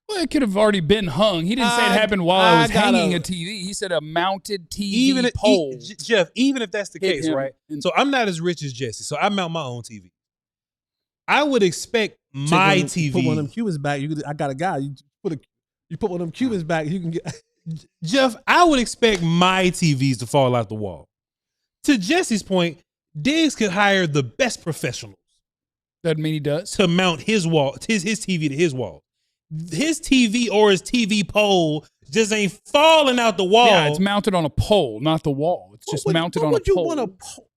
Well, it could have already been hung. He didn't say it happened while I was hanging a TV. He said a mounted TV pole. Jeff, even if that's the Hit case, him. right? So I'm not as rich as Jesse, so I mount my own TV. I would expect my TV. You put one of them Cubans back. I got a guy. You put one of them Cubans back. You can get. Jeff, I would expect my TVs to fall out the wall. To Jesse's point, Diggs could hire the best professionals. Doesn't mean he does. To mount his wall, his TV to his wall. His TV or his TV pole just ain't falling out the wall. Yeah, it's mounted on a pole, not the wall. It's just mounted on a pole.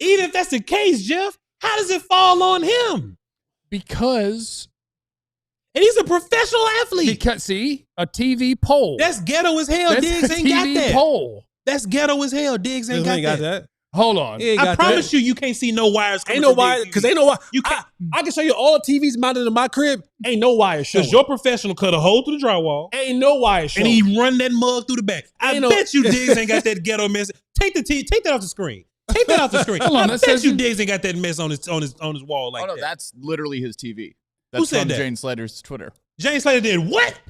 Even if that's the case, Jeff, how does it fall on him? Because. And he's a professional athlete. Because, see, a TV pole. That's ghetto as hell. That's Diggs a ain't TV got that. pole. That's ghetto as hell. Diggs ain't got that. Hold on. I promise you can't see no wires. Ain't no wires, because ain't no wire. You can't. I can show you all the TVs mounted in my crib. Ain't no wires showing. Because your professional cut a hole through the drywall. Ain't no wires showing. And he run that mug through the back. I bet you Diggs ain't got that ghetto mess. Take that off the screen. Take that off the screen. Hold on, I bet you Diggs ain't got that mess on his wall like that. That's literally his TV. That's Who said from that? Jane Slater's Twitter. Jane Slater did what?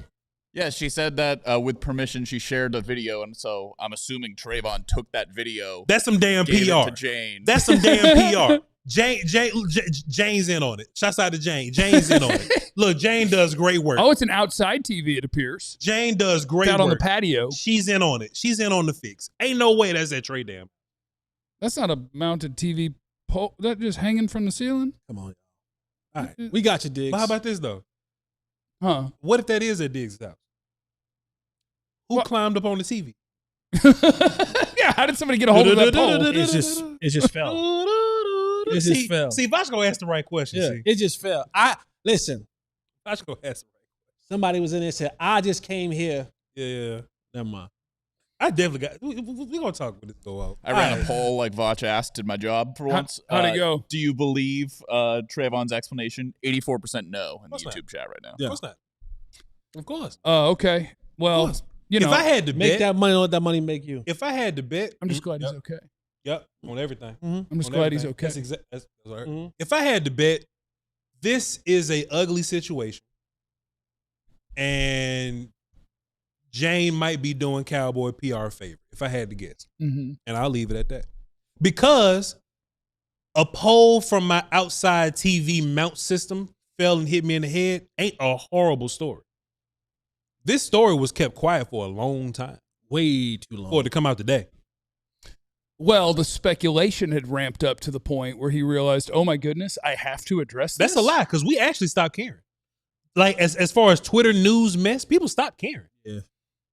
Yeah, she said that with permission, she shared a video, and so I'm assuming Trayvon took that video. That's some damn gave PR. it to Jane. That's some damn PR. Jane's in on it. Shouts out to Jane. Jane's in on it. Look, Jane does great work. Oh, it's an outside TV, it appears. Jane does great It's out work. on the patio. She's in on it. She's in on the fix. Ain't no way that's that Trey Dam. That's not a mounted TV pole. That just hanging from the ceiling? Come on. All right. We got you, Diggs. But how about this, though? Huh? What if that is at Diggs' house? Who climbed up on the TV? Yeah, how did somebody get a hold of that pole? It just fell. It just fell. See, Vashko asked the right question. Yeah, it just fell. Listen. Vashko asked the right question. Somebody was in there and said, I just came here. Yeah. Never mind. I definitely got. We're gonna talk when this go out. I ran a poll like Vach asked, did my job for once. How'd it go? Do you believe Trayvon's explanation? 84% no in the YouTube chat right now. Yeah. Of course not. Of course. Okay. Well, you know, if I had to Make bet, that money, let that money make you. if I had to bet, I'm just glad he's okay. Yep, on everything. I'm just On glad he's everything. okay. That's all right. Mhm. If I had to bet, this is a ugly situation, and Jane might be doing Cowboy PR a favor. If I had to guess, Mm-hmm. and I'll leave it at that, because a pole from my outside TV mount system fell and hit me in the head ain't a horrible story. This story was kept quiet for a long time Way too long. for it to come out today. Well, the speculation had ramped up to the point where he realized, oh my goodness, I have to address this. That's a lie, because we actually stopped caring. Like, as far as Twitter news mess, people stopped caring. Yeah.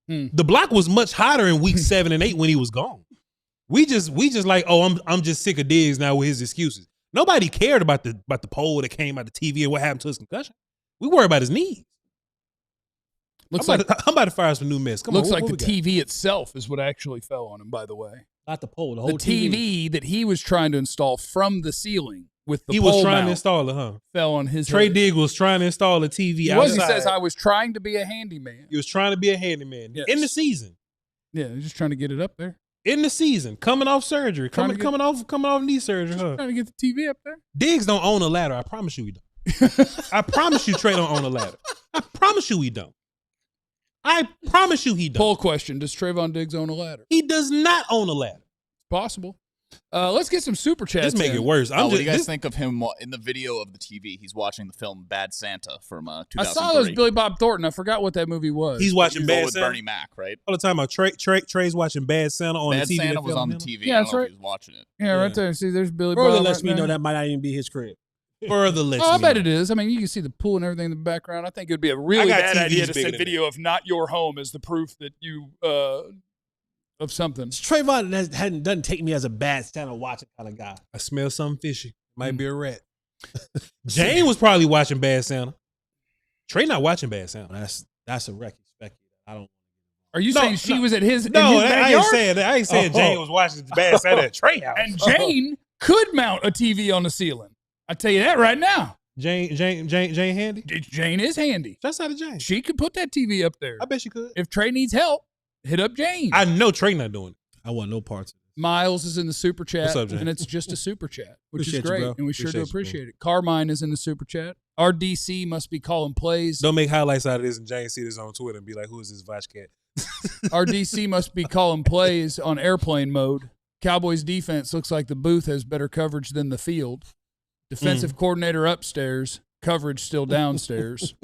The block was much hotter in week 7 and 8 when he was gone. We just like, oh, I'm just sick of Diggs now with his excuses. Nobody cared about the poll that came out the TV and what happened to his concussion. We worry about his knees. Looks I'm like about to fire some new mess. Come looks on, like what the we got? TV itself is what actually fell on him, by the way. Not the pole, the The whole TV that he was trying to install from the ceiling with the He pole was trying mount to install it, huh? fell on his Trey head. Diggs was trying to install a TV He was. outside. He says, I was trying to be a handyman. He was trying to be a handyman Yes. in the season. Yeah, he's just trying to get it up there. In the season, coming off surgery, Trying to get- coming off knee surgery, huh? Trying to get the TV up there. Diggs don't own a ladder. I promise you he don't. I promise you Trey don't own a ladder. I promise you he don't. I promise you he don't. Poll question: does Trayvon Diggs own a ladder? He does not own a ladder. Possible. Let's get some super chats. Just make in. it worse. What do you guys think of him in the video of the TV? He's watching the film Bad Santa from 2003. I saw those Billy Bob Thornton. I forgot what that movie was. He's watching You Bad go with Santa Bernie Mac, right? all the time. About Trey's watching Bad Santa on Bad the TV. Santa that was fell on the him. TV. Yeah, I that's don't know right. if he was watching it. yeah, right there. See, there's Billy Further Bob. lets right me know there. that might not even be his crib. Further lets Oh, I me bet know. it is. I mean, you can see the pool and everything in the background. I think it would be a really got bad TVs idea to bigger say than video of not your home as the proof that you of something. Trayvon doesn't take me as a bad Santa watching kind of guy. I smell something fishy. Might be a rat. Jane was probably watching Bad Santa. Trey not watching Bad Santa. That's a wreck speculator. I don't. Are you No, saying she no. was at his in No, his I backyard? ain't saying that. I ain't saying Jane was watching Bad Santa at Trey house. And Jane could mount a TV on the ceiling. I tell you that right now. Jane handy. Jane is handy. That's not a Jane. She could put that TV up there. I bet she could. If Trey needs help, hit up Jane. I know Trey not doing it. I want no parts of it. Miles is in the super chat, What's up, Jane? and it's just a super chat, which Appreciate is you, great, bro. and we sure do Appreciate you, bro. appreciate it. Carmine is in the super chat. RDC must be calling plays. Don't make highlights out of this and Jane see this on Twitter and be like, who is this Vash cat? RDC must be calling plays on airplane mode. Cowboys defense looks like the booth has better coverage than the field. Defensive coordinator upstairs, coverage still downstairs.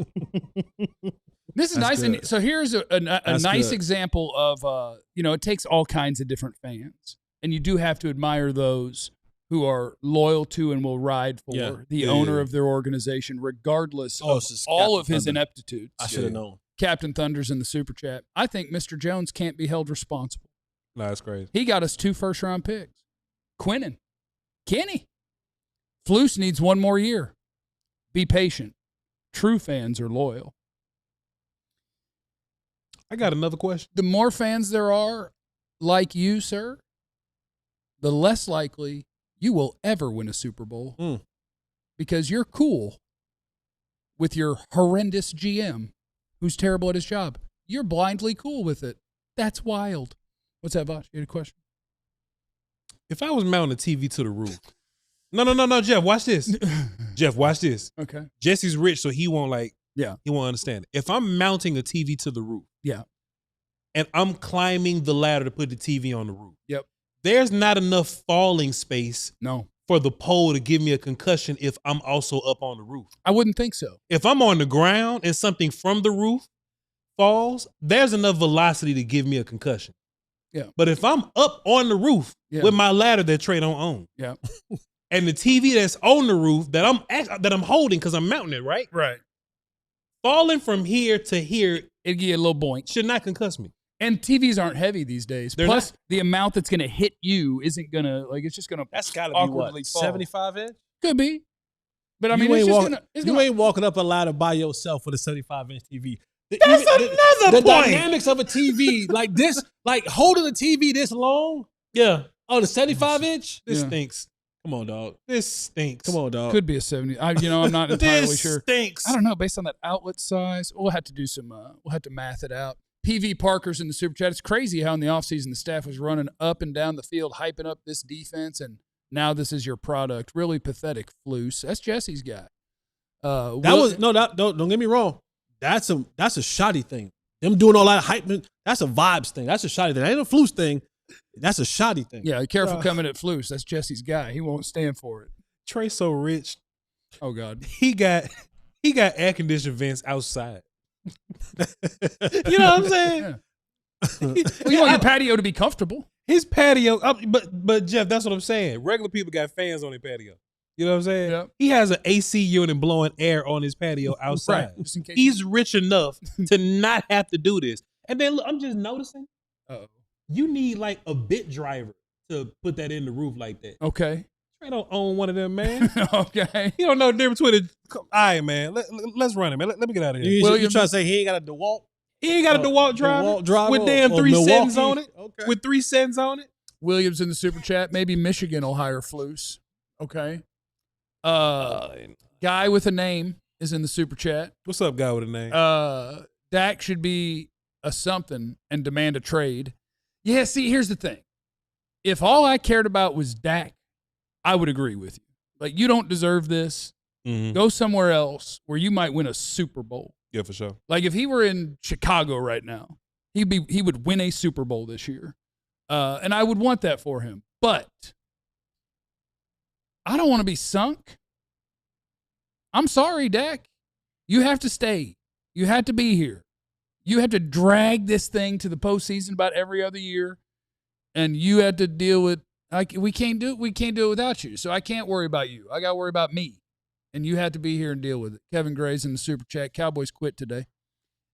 This is That's nice. good. And so here's a nice good. example of, it takes all kinds of different fans. And you do have to admire those who are loyal to and will ride for Yeah. the owner of their organization, regardless of this is all Captain of his Thunder. ineptitudes. I should have known. Captain Thunder's in the super chat. I think Mr. Jones can't be held responsible. No, that's crazy. He got us 2 first-round picks. Quinnen. Kenny. Flus needs 1 more year. Be patient. True fans are loyal. I got another question. The more fans there are like you, sir, the less likely you will ever win a Super Bowl because you're cool with your horrendous GM who's terrible at his job. You're blindly cool with it. That's wild. What's that, Vosh? You had a question? If I was mounting a TV to the roof. No, Jeff, watch this. Jeff, watch this. Okay. Jesse's rich, so he won't he won't understand it. If I'm mounting a TV to the roof. Yeah. And I'm climbing the ladder to put the TV on the roof. Yep. There's not enough falling space No. for the pole to give me a concussion if I'm also up on the roof. I wouldn't think so. If I'm on the ground and something from the roof falls, there's enough velocity to give me a concussion. Yeah. But if I'm up on the roof with my ladder that Trey don't own, Yeah. and the TV that's on the roof that I'm holding because I'm mounting it, right? Right. Falling from here to here, It'd give you a little boink. should not concuss me. And TVs aren't heavy these days. They're Plus, not. the amount that's going to hit you isn't going to, it's just going to That's got to be awkwardly what, fall. 75 inch? Could be. But I You mean, it's ain't just walk- going to. You ain't walking up a ladder by yourself with a 75-inch TV. That's another the point. dynamics of a TV like this, like holding a TV this long. Yeah. Oh, the 75-inch. This Yeah. stinks. Come on, dog. This stinks. Come on, dog. Could be a 70. I'm not entirely This sure. stinks. I don't know. Based on that outlet size, we'll have to do some. We'll have to math it out. PV Parker's in the super chat. It's crazy how in the offseason the staff was running up and down the field, hyping up this defense, and now this is your product. Really pathetic, Flus. That's Jesse's guy. Don't get me wrong. That's a shoddy thing. Them doing all that hype, that's a vibes thing. That's a shoddy thing. That ain't a Flus thing. That's a shoddy thing. Yeah, careful coming at Flus. That's Jesse's guy. He won't stand for it. Trey so rich. Oh God. He got air conditioned vents outside. You know what I'm saying? Yeah. Well, you want your patio to be comfortable. His patio, but Jeff, that's what I'm saying. Regular people got fans on their patio. You know what I'm saying? Yep. He has an AC unit blowing air on his patio outside. Right, just in case. He's rich enough to not have to do this. And then look, I'm just noticing, you need like a bit driver to put that in the roof like that. Okay. Trey don't own one of them, man. Okay. He don't know the difference between all right, man. Let's run it, man. Let me get out of here. You trying to say he ain't got a DeWalt? He ain't got a DeWalt driver with damn or 3 Milwaukee? settings on it. Okay. With 3 settings on it. Williams in the super chat. Maybe Michigan will hire Flus. Okay. Guy with a name is in the super chat. What's up, guy with a name? Dak should be a something and demand a trade. Yeah, see, here's the thing. If all I cared about was Dak, I would agree with you. Like, you don't deserve this. Mm-hmm. Go somewhere else where you might win a Super Bowl. Yeah, for sure. Like, if he were in Chicago right now, he would win a Super Bowl this year. And I would want that for him. But I don't want to be sunk. I'm sorry, Dak. You have to stay. You have to be here. You have to drag this thing to the postseason about every other year. And you have to deal with, like, we can't do it without you. So I can't worry about you. I got to worry about me. And you have to be here and deal with it. Kevin Gray's in the super chat. Cowboys quit today.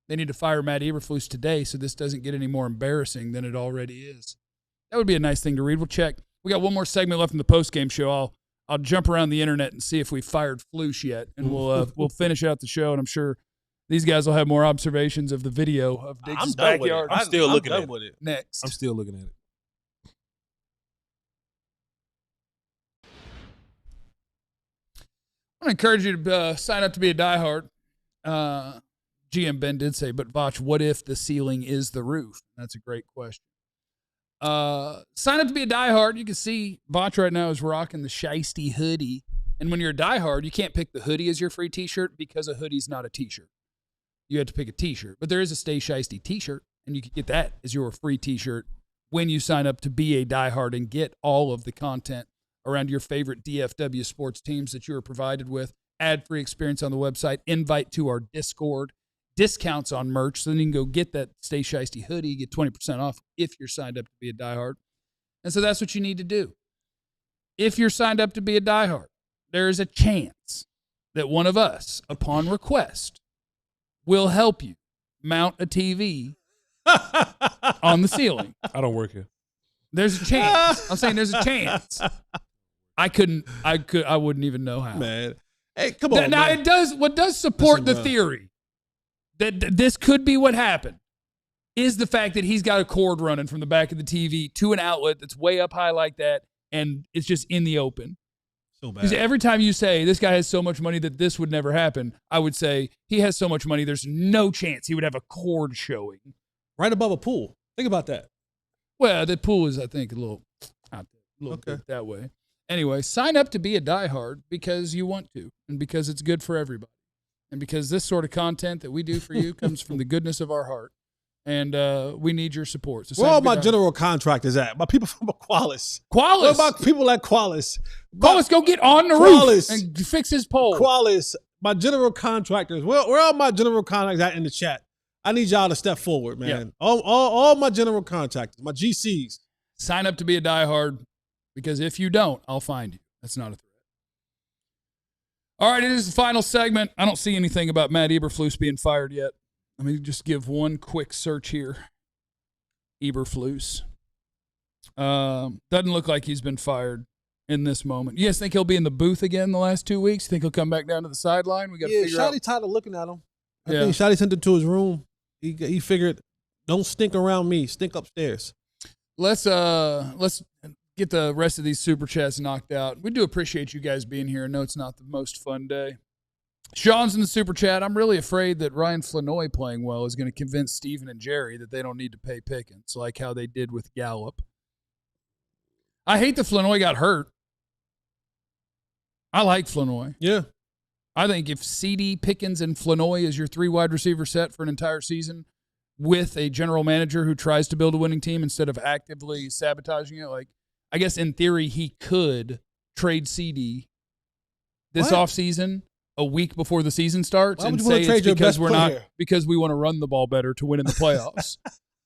They need to fire Matt Eberflus today so this doesn't get any more embarrassing than it already is. That would be a nice thing to read. We'll check. We got one more segment left in the postgame show. I'll jump around the internet and see if we fired Flus yet, and we'll finish out the show. And I'm sure these guys will have more observations of the video of Diggs' backyard. I'm still looking at it. Next. I'm still looking at it. I want to encourage you to sign up to be a diehard. GM Ben did say, but Vach, what if the ceiling is the roof? That's a great question. Sign up to be a diehard. You can see Vach right now is rocking the Shiesty hoodie. And when you're a diehard, you can't pick the hoodie as your free t-shirt because a hoodie's not a t-shirt. You have to pick a t-shirt. But there is a Stay Shiesty t-shirt, and you can get that as your free t-shirt when you sign up to be a diehard and get all of the content around your favorite DFW sports teams that you are provided with. Ad-free experience on the website. Invite to our Discord. Discounts on merch. So then you can go get that Stay Shiesty hoodie. Get 20% off if you're signed up to be a diehard. And so that's what you need to do. If you're signed up to be a diehard, there is a chance that one of us, upon request, will help you mount a TV on the ceiling. I don't work here. There's a chance. I'm saying there's a chance. I wouldn't even know how. Man. Hey, come on. Now, man. what does support Listen, the theory that this could be what happened is the fact that he's got a cord running from the back of the TV to an outlet that's way up high like that, and it's just in the open. So bad. Because every time you say this guy has so much money that this would never happen, I would say he has so much money, there's no chance he would have a cord showing. Right above a pool. Think about that. Well, the pool is, I think, a little bit that way. Anyway, sign up to be a diehard because you want to and because it's good for everybody. And because this sort of content that we do for you comes from the goodness of our heart. And we need your support. So Where all my general contractors at? My people from Qualis. Qualis. What about people at Qualis? Qualis, go get on the Qualis. roof and fix his pole. Qualis, my general contractors. Where all my general contractors at in the chat? I need y'all to step forward, man. Yeah. All my general contractors, my GCs. Sign up to be a diehard because if you don't, I'll find you. That's not a threat. All right, it is the final segment. I don't see anything about Matt Eberflus being fired yet. Let me just give one quick search here. Eberflus. Doesn't look like he's been fired in this moment. You guys think he'll be in the booth again the last 2 weeks? Think he'll come back down to the sideline? We got to figure out. Shotty tired of looking at him. I Yeah. think Shotty sent him to his room. He figured, don't stink around me, stink upstairs. Let's get the rest of these super chats knocked out. We do appreciate you guys being here. I know it's not the most fun day. Sean's in the super chat. I'm really afraid that Ryan Flanoy playing well is going to convince Steven and Jerry that they don't need to pay Pickens, like how they did with Gallup. I hate that Flanoy got hurt. I like Flanoy. Yeah. I think if CD, Pickens, and Flanoy is your 3 wide receiver set for an entire season with a general manager who tries to build a winning team instead of actively sabotaging it, like, I guess in theory he could trade CD this offseason a week before the season starts and say it's because because we want to run the ball better to win in the playoffs.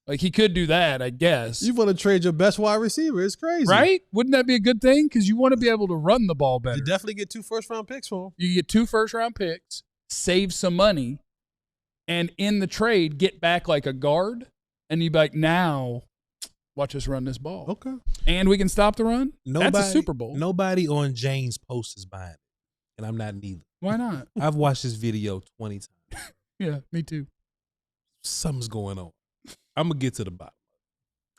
Like, he could do that, I guess. You want to trade your best wide receiver. It's crazy. Right? Wouldn't that be a good thing? Because you want to be able to run the ball better. You definitely get 2 first-round picks for him. You get 2 first-round picks, save some money, and in the trade, get back like a guard, and you'd be like, now, watch us run this ball. Okay. And we can stop the run? That's a Super Bowl. Nobody on Jane's post is buying it, and I'm not neither. Why not? I've watched this video 20 times. Yeah, me too. Something's going on. I'm going to get to the bottom.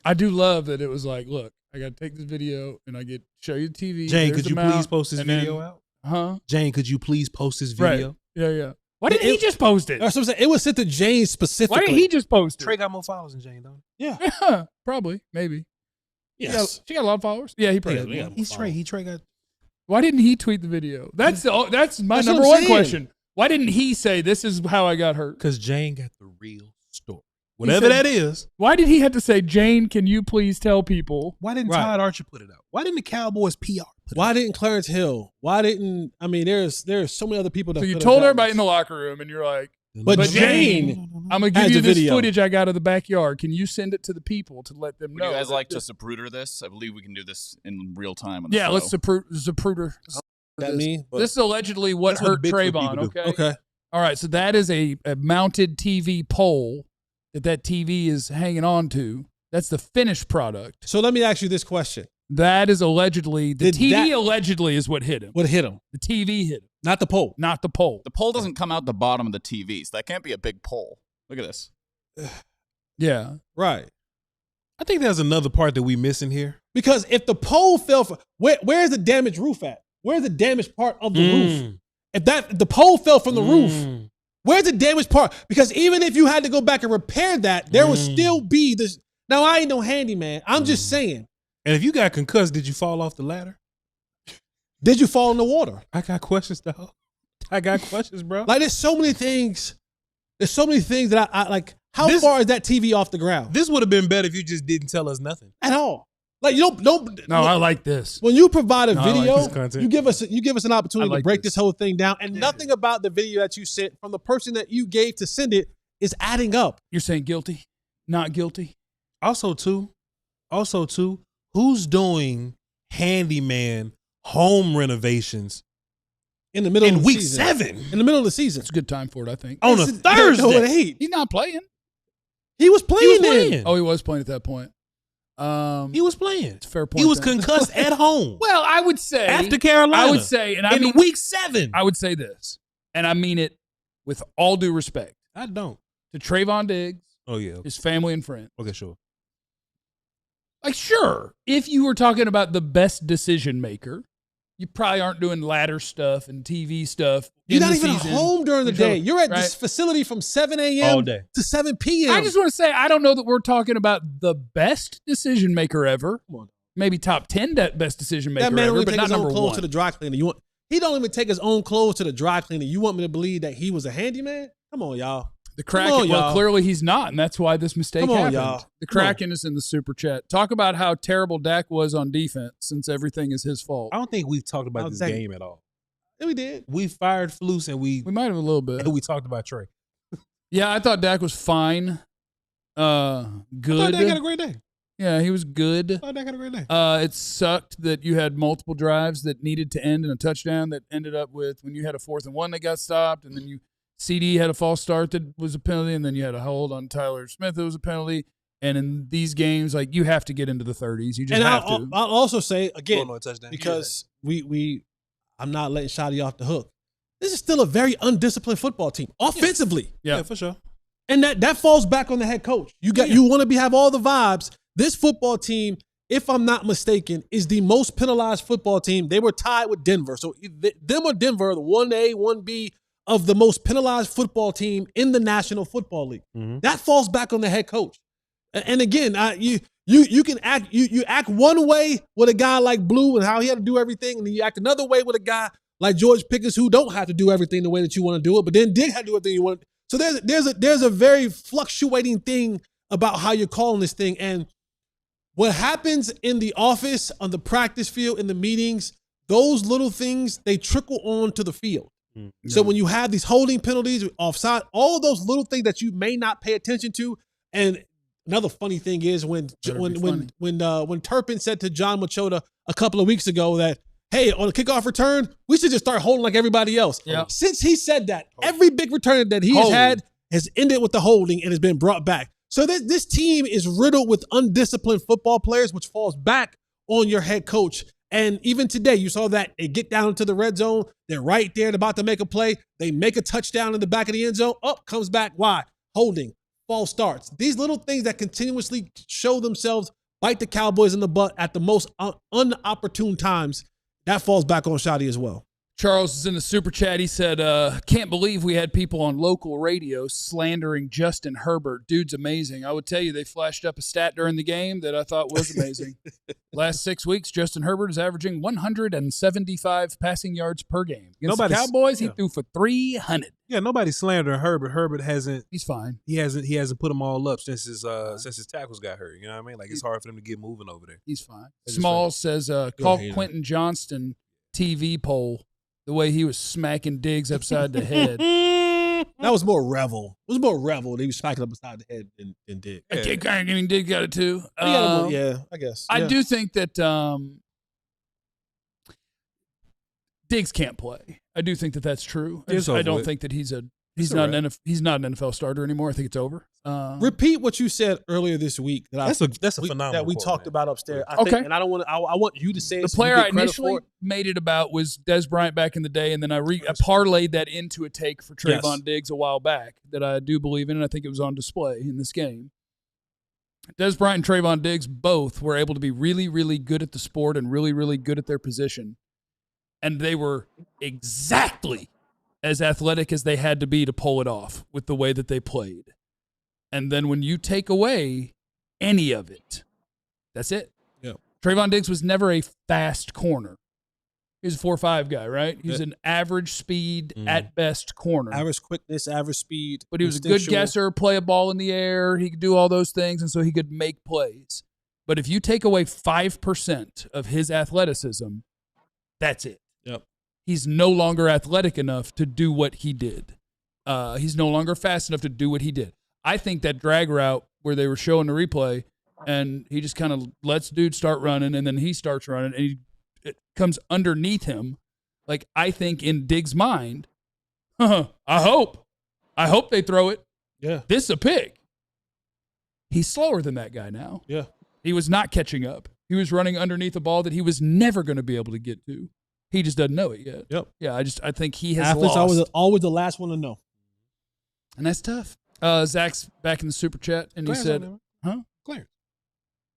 I do love that it was like, look, I got to take this video and I get show you the TV. Jane, could you please post this video out? Huh? Jane, could you please post this video? Right. Yeah. Why didn't he just post it? That's what I'm saying. It was sent to James specifically. Why didn't he just post it? Trey got more followers than Jane, don't he? Yeah. Probably. Maybe. Yes. She got a lot of followers? Yeah, he probably has. He's Trey. Trey got. Why didn't he tweet the video? That's my That's number what I'm one saying. question. Why didn't he say this is how I got hurt? Because Jane got the real story. Whatever that is. Why did he have to say, Jane, can you please tell people? Why didn't Todd Archer put it out? Why didn't the Cowboys PR put it out? Why didn't Clarence Hill? Why didn't, I mean, there's so many other people that So you could have told done everybody this. in the locker room and you're like, But Jane I'm going to has give you the this video. footage I got of the backyard. Can you send it to the people to let them Would know? you guys that like to this- Zapruder this? I believe we can do this in real time. On the Yeah, show. let's Zapruder. That this. me? But- This is allegedly what That's what hurt Bigfoot Trayvon, people do. okay? Okay. All right, so that is a mounted TV pole that TV is hanging on to. That's the finished product. So let me ask you this question. That is allegedly, the Did TV that- allegedly is what hit him. What hit him? The TV hit him, Not the pole. not the pole. The pole doesn't come out the bottom of the TV, so that can't be a big pole. Look at this. Yeah. Right. I think there's another part that we missing here. Because if the pole fell from, where's the damaged roof at? Where's the damaged part of the roof? If the pole fell from the roof, where's the damaged part? Because even if you had to go back and repair that, there would still be this. Now, I ain't no handyman. I'm just saying. And if you got concussed, did you fall off the ladder? Did you fall in the water? I got questions, dog. I got questions, bro. Like, there's so many things. There's so many things that I like. How This- far is that TV off the ground? This would have been better if you just didn't tell us nothing. At all. Like, you don't. No, I like this. When you provide a No, I like video, this content. you give us an opportunity I like to break this. this whole thing down, and nothing about the video that you sent from the person that you gave to send it is adding up. You're saying guilty, not guilty? Also, too, who's doing handyman home renovations In the middle in of the week season. 7 In the middle of the season. It's a good time for it, I think. on a This is- No, it Thursday? ain't. He's not playing. He was playing. He was then. playing. Oh, he was playing at that point. He was playing. It's a fair point. He was then. concussed at home Well, I would say after Carolina. I would say, and I in mean, week 7. I would say this, and I mean it with all due respect I don't. to Trayvon Diggs, Oh yeah. his family and friends. Okay, sure. Like, sure, if you were talking about the best decision maker, you probably aren't doing ladder stuff and TV stuff. You're in not the even season. home during the day. You're at Right? this facility from 7 a.m. All day. to 7 p.m. I just want to say, I don't know that we're talking about the best decision maker ever. Come on. Maybe top 10 best decision maker That man ever, only but take not his own number clothes one. to the dry cleaner. He don't even take his own clothes to the dry cleaner. You want me to believe that he was a handyman? Come on, y'all. The Kraken, Come on, well, y'all. clearly he's not, and that's why this mistake Come on, happened. y'all. The Come on. Kraken is in the super chat. Talk about how terrible Dak was on defense since everything is his fault. I don't think we've talked about this Exactly. game at all. Yeah, we did. We fired Flus and we We might have a little bit. talked about Trey. Yeah, I thought Dak was fine. I thought Good. Dak had a great day. Yeah, he was good. I thought Dak had a great day. It sucked that you had multiple drives that needed to end in a touchdown that ended up with when you had a 4th and 1 that got stopped, and then CD had a false start that was a penalty, and then you had a hold on Tyler Smith that was a penalty. And in these games, like, you have to get into the 30s. You just And have I'll to. also say again, Going on a touchdown. because I'm not letting Shotty off the hook. This is still a very undisciplined football team offensively, Yeah, for sure. and that falls back on the head coach. You want to have all the vibes. This football team if I'm not mistaken, is the most penalized football team. They were tied with Denver. So them or Denver, the 1A, 1B of the most penalized football team in the National Football League. Mhm. That falls back on the head coach. And again, you can act you act one way with a guy like Blue and how he had to do everything, and then you act another way with a guy like George Pickens who don't have to do everything the way that you want to do it, but then Dig had to do everything you want. So there's a very fluctuating thing about how you're calling this thing. And what happens in the office, on the practice field, in the meetings, those little things, they trickle on to the field. So when you have these holding penalties, offside, all of those little things that you may not pay attention to. And another funny thing is when Turpin said to John Machota a couple of weeks ago that, hey, on a kickoff return, we should just start holding like everybody else. Yeah. Since he said that, every big return that he has had has ended with the holding and has been brought back. So this team is riddled with undisciplined football players, which falls back on your head coach. And even today, you saw that they get down into the red zone. They're right there, about to make a play. They make a touchdown in the back of the end zone. Up, comes back. Why? Holding. False starts. These little things that continuously show themselves, bite the Cowboys in the butt at the most unopportune times. That falls back on Shotty as well. Charles is in the super chat. He said, can't believe we had people on local radio slandering Justin Herbert. Dude's amazing. I would tell you they flashed up a stat during the game that I thought was amazing. Last 6 weeks, Justin Herbert is averaging 175 passing yards per game. Against the Cowboys, he threw for 300. Yeah, nobody's slandering Herbert. Herbert hasn't. He's fine. He hasn't put them all up since his tackles got hurt. You know what I mean? Like, it's hard for them to get moving over there. He's fine. Smalls says, call Quentin Johnston TV poll. The way he was smacking Diggs upside the head. That was more revel. It was more revel. He was smacking up beside the head than Diggs. I can't kind of Diggs got it too. Yeah, I guess. I do think that Diggs can't play. I do think that that's true. I don't think that he's not an NFL starter anymore. I think it's over. Repeat what you said earlier this week. That's a phenomenal that we talked about upstairs. I think, and I don't want to. I want you to say the player I initially made it about was Dez Bryant back in the day, and then I parlayed that into a take for Trayvon Diggs a while back that I do believe in, and I think it was on display in this game. Dez Bryant and Trayvon Diggs both were able to be really, really good at the sport and really, really good at their position, and they were exactly as athletic as they had to be to pull it off with the way that they played. And then when you take away any of it, that's it. Yeah. Trayvon Diggs was never a fast corner. He was a 4.5 guy, right? He was an average speed at best corner. Average quickness, average speed. But he was a good guesser, play a ball in the air. He could do all those things, and so he could make plays. But if you take away 5% of his athleticism, that's it. Yep. He's no longer athletic enough to do what he did. He's no longer fast enough to do what he did. I think that drag route where they were showing the replay and he just kind of lets dude start running and then he starts running and it comes underneath him. Like, I think in Diggs' mind, I hope they throw it. Yeah. This is a pick. He's slower than that guy now. Yeah. He was not catching up. He was running underneath a ball that he was never going to be able to get to. He just doesn't know it yet. Yep. Yeah, I think he has Athletes lost. always the last one to know. And that's tough. Zach's back in the super chat, and Clarence he said, huh? Clarence.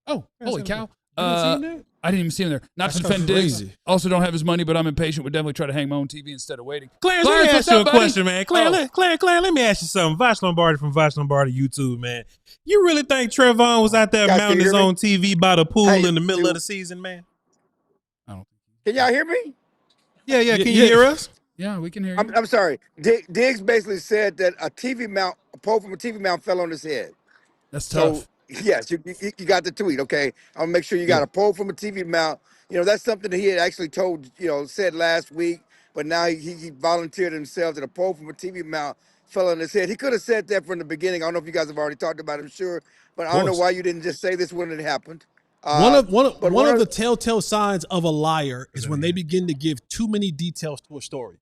Oh, holy cow. I I didn't even see him there. Not to defend Diggs. Also don't have his money, but I'm impatient. Would definitely try to hang my own TV instead of waiting. Clarence, let me ask you a question, man. Clarence, let me ask you something. Vash Lombardi from Vash Lombardi YouTube, man. You really think Trayvon was out there mounting his own TV by the pool in the middle of the season, man? I don't. Can y'all hear me? Yeah. Can you hear us? Yeah, we can hear you. I'm sorry. Diggs basically said that a pole from a TV mount fell on his head. That's tough. So, yes, you got the tweet, okay? I'll make sure you got a pole from a TV mount. You know, that's something that he had actually said last week, but now he volunteered himself that a pole from a TV mount fell on his head. He could have said that from the beginning. I don't know if you guys have already talked about it, I'm sure, but I don't know why you didn't just say this when it happened. One of the telltale signs of a liar is when they begin to give too many details to a story.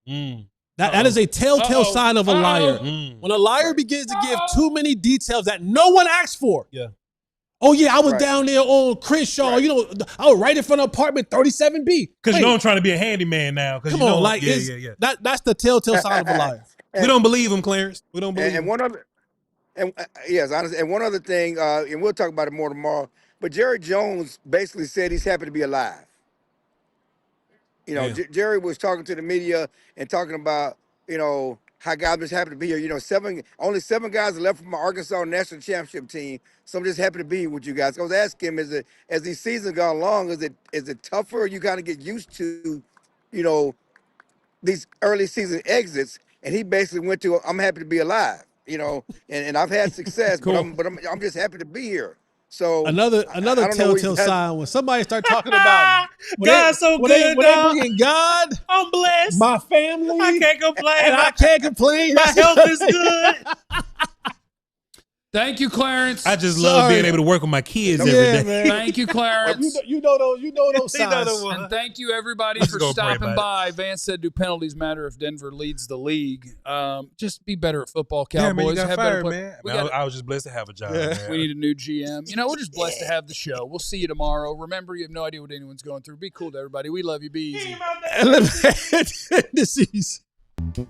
That is a telltale sign of a liar. When a liar begins to give too many details that no one asked for. Yeah. Oh, yeah, I was down there on Crenshaw. Right. You know, I was right in front of apartment 37B. Because you know I'm trying to be a handyman now. Come on, like, that's the telltale sign of a liar. We don't believe him, Clarence. We don't believe him. And one other, yes, honestly, and one other thing, and we'll talk about it more tomorrow. But Jerry Jones basically said he's happy to be alive. You know, Yeah. Jerry was talking to the media and talking about, how guys just happy to be here. Only 7 guys are left from my Arkansas national championship team. So I'm just happy to be here with you guys. I was asking him, as these seasons go along, is it tougher? Or you kind of get used to, these early season exits? And he basically went to, I'm happy to be alive. And I've had success, Cool. but I'm just happy to be here. So Another I don't know what telltale he's- sign when somebody start talking about God's so when they good, dog. bringing God, I'm blessed. my family, I can't complain. and I can't complain. My health is good. Thank you, Clarence. I just love Sorry. being able to work with my kids every Yeah, day. man. Thank you, Clarence. You know those You know signs. the one. And thank you, everybody, Let's for go pray stopping about by. Vance said, do penalties matter if Denver leads the league? Just be better at football, Damn, man, Cowboys. you got Have better fired, play- man. We, Man, got- I was just blessed to have a job, Yeah. man. we need a new GM. We're just blessed to have the show. We'll see you tomorrow. Remember, you have no idea what anyone's going through. Be cool to everybody. We love you. Be easy. Disease. We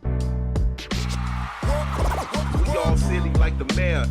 all silly like the mayor.